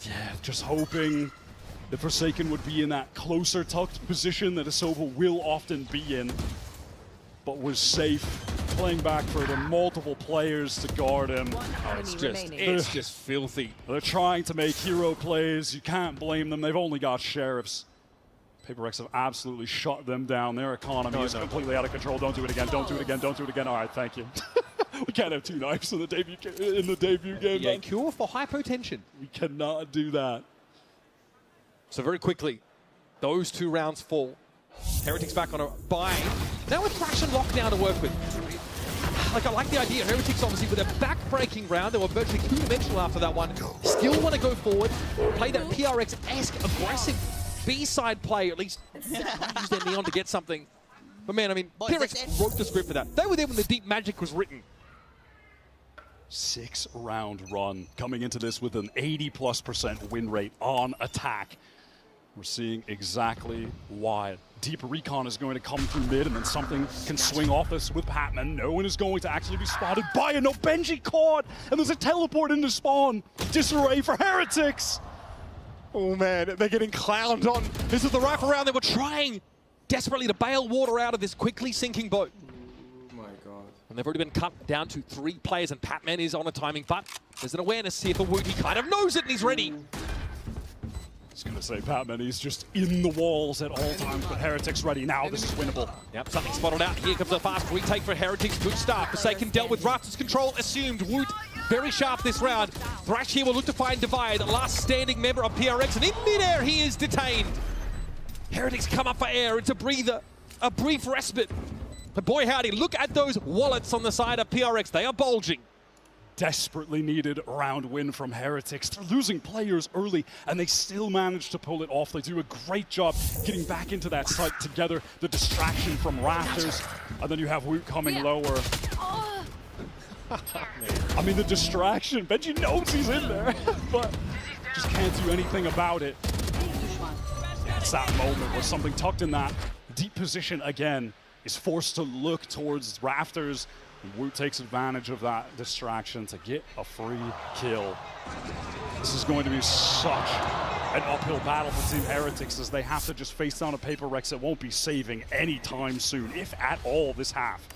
Yeah, just hoping the Forsaken would be in that closer tucked position that Asoba will often be in, but was safe, playing back for the multiple players to guard him. Oh, it's just filthy. They're trying to make hero plays. You can't blame them. They've only got Sheriffs. PRX have absolutely shut them down. Their economy is completely out of control. Don't do it again. Don't do it again. Don't do it again. All right, thank you. We can't have 2 knives in the debut game. Yeah, cure for hypotension. We cannot do that. So very quickly, those 2 rounds fall. Heretics back on a buy. Now with Flash and Lockdown to work with. Like, I like the idea. Heretics obviously with a back-breaking round. They were virtually 2-dimensional after that one. Still want to go forward, play that PRX-esque aggressive B-side play, at least use their Neon to get something. But man, I mean, PRX wrote the script for that. They were there when the deep magic was written. 6-round run coming into this with an 80+% win rate on attack. We're seeing exactly why. Deep recon is going to come through mid, and then something can swing off this with Patman. No one is going to actually be spotted by it. No, Benji caught, and there's a teleport into spawn. Disarray for Heretics. Oh man, they're getting clowned on. This is the rifle round. They were trying desperately to bail water out of this quickly sinking boat. Oh my god. And they've already been cut down to 3 players, and Patman is on a timing, but there's an awareness here for Woot. He kind of knows it, and he's ready. I was going to say, Patman, he's just in the walls at all times, but Heretics ready now. This is winnable. Yep, something spotted out. Here comes a fast retake for Heretics. Good start. Forsaken dealt with Raptors control, assumed. Woot very sharp this round. Thrash here will look to find Divide, last standing member of PRX, and in midair he is detained. Heretics come up for air. It's a breather, a brief respite. But boy howdy, look at those wallets on the side of PRX. They are bulging. Desperately needed round win from Heretics. They're losing players early, and they still manage to pull it off. They do a great job getting back into that site together. The distraction from Rafters, and then you have Woot coming lower. I mean, the distraction. Benji knows he's in there, but just can't do anything about it. It's that moment where something tucked in that deep position again is forced to look towards Rafters. Woot takes advantage of that distraction to get a free kill. This is going to be such an uphill battle for Team Heretics as they have to just face down a PRX that won't be saving anytime soon, if at all, this half.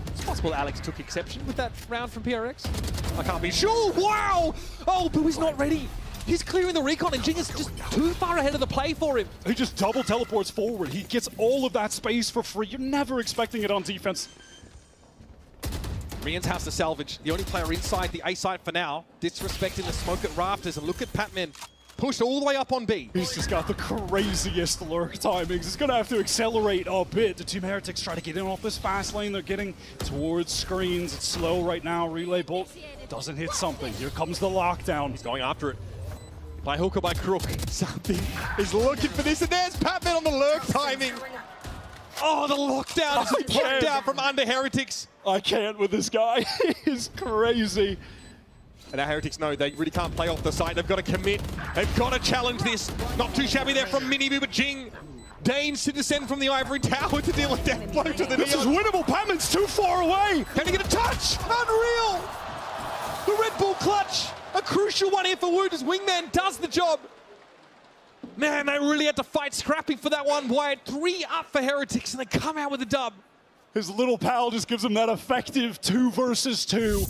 It's possible Alex took exception with that round from PRX. I can't be sure. Wow! Oh, but he's not ready. He's clearing the recon, and Jing is just too far ahead of the play for him. He just double teleports forward. He gets all of that space for free. You're never expecting it on defense. Rian's has to salvage. The only player inside the A site for now, disrespecting the smoke at Rafters, and look at Patman. Pushed all the way up on B. He's just got the craziest lurk timings. He's going to have to accelerate a bit. The Team Heretics try to get in off this fast lane. They're getting towards screens. It's slow right now. Relay bolt doesn't hit something. Here comes the lockdown. He's going after it. By hook or by crook. Something is looking for this, and there's Patman on the lurk timing. Oh, the lockdown is popped out from under Heretics. I can't with this guy. He's crazy. And now Heretics know they really can't play off the side. They've got to commit. They've got to challenge this. Not too shabby there from Miniboo, but Jing deigns to descend from the ivory tower to deal with death blow to the This is winnable. Patman's too far away. Can he get a touch? Unreal. The Red Bull clutch. A crucial one here for Woot as Wingman does the job. Man, they really had to fight scrappy for that one. Wyatt 3 up for Heretics, and they come out with a dub. His little pal just gives him that effective 2 versus 2.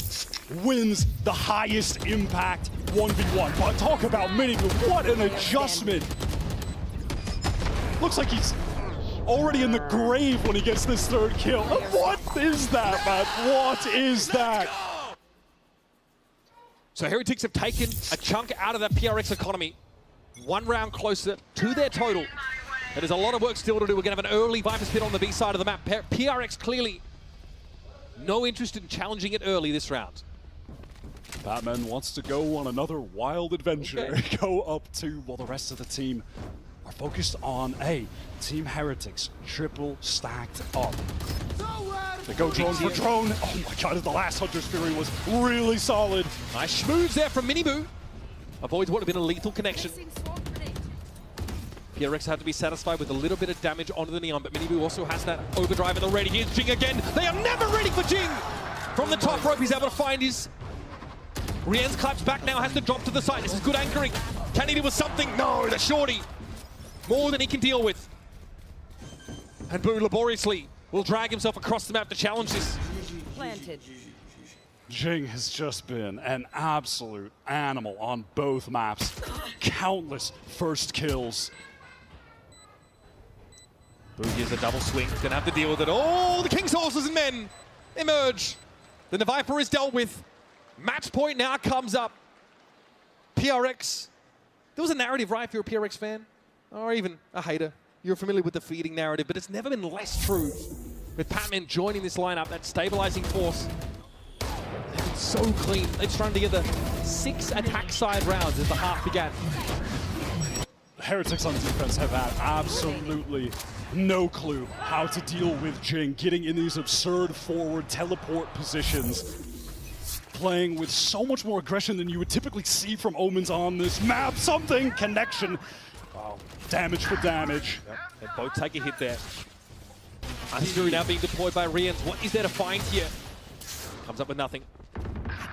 Wins the highest impact 1v1. But talk about Miniboo, what an adjustment. Looks like he's already in the grave when he gets this 3rd kill. What is that, man? What is that? So Heretics have taken a chunk out of that PRX economy. 1 round closer to their total. There's a lot of work still to do. We're going to have an early Viper spit on the B side of the map. PRX clearly no interest in challenging it early this round. Batman wants to go on another wild adventure. Okay. Go up 2 while the rest of the team are focused on A. Team Heretics triple stacked up. They go drone for drone. Oh my god, the last Hunter's Fury was really solid. Nice schmooze there from Miniboo. Avoids what would have been a lethal connection. PRX had to be satisfied with a little bit of damage onto the Neon, but Miniboo also has that overdrive in the ready. Here's Jing again. They are never ready for Jing! From the top rope, he's able to find his... Rian's claps back now, has to drop to the side. This is good anchoring. Can he do with something? No, the shorty. More than he can deal with. And Boo laboriously will drag himself across the map to challenge this. Planted. Jing has just been an absolute animal on both maps. Countless first kills. Boo here's a double swing. Gonna have to deal with it. Oh, the King's Horses and Men emerge. Then the Viper is dealt with. Match point now comes up. PRX. There was a narrative, right, if you're a PRX fan? Or even a hater. You're familiar with the feeding narrative, but it's never been less true. With Patman joining this lineup, that stabilizing force. They've been so clean. They've strung together 6 attack side rounds as the half began. Heretics on defense have had absolutely no clue how to deal with Jing getting in these absurd forward teleport positions. playing with so much more aggression than you would typically see from Omens on this map. Something, connection. Wow, damage for damage. Yep. They both take a hit there. Ice Fury now being deployed by Rians. What is there to find here? Comes up with nothing.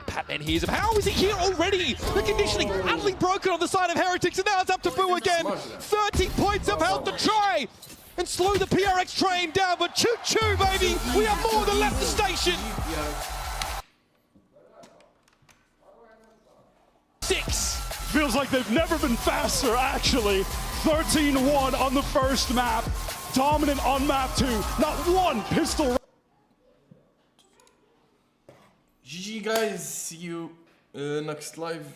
Patman hears him. How is he here already? The conditioning utterly broken on the side of Heretics, and now it's up to Boo again. 30 points of health to try and slow the PRX train down, but choo-choo, baby! We have more than left the station! 6. Feels like they've never been faster, actually. 13-1 on the first map. Dominant on map 2. Not one pistol. GG guys, see you next live.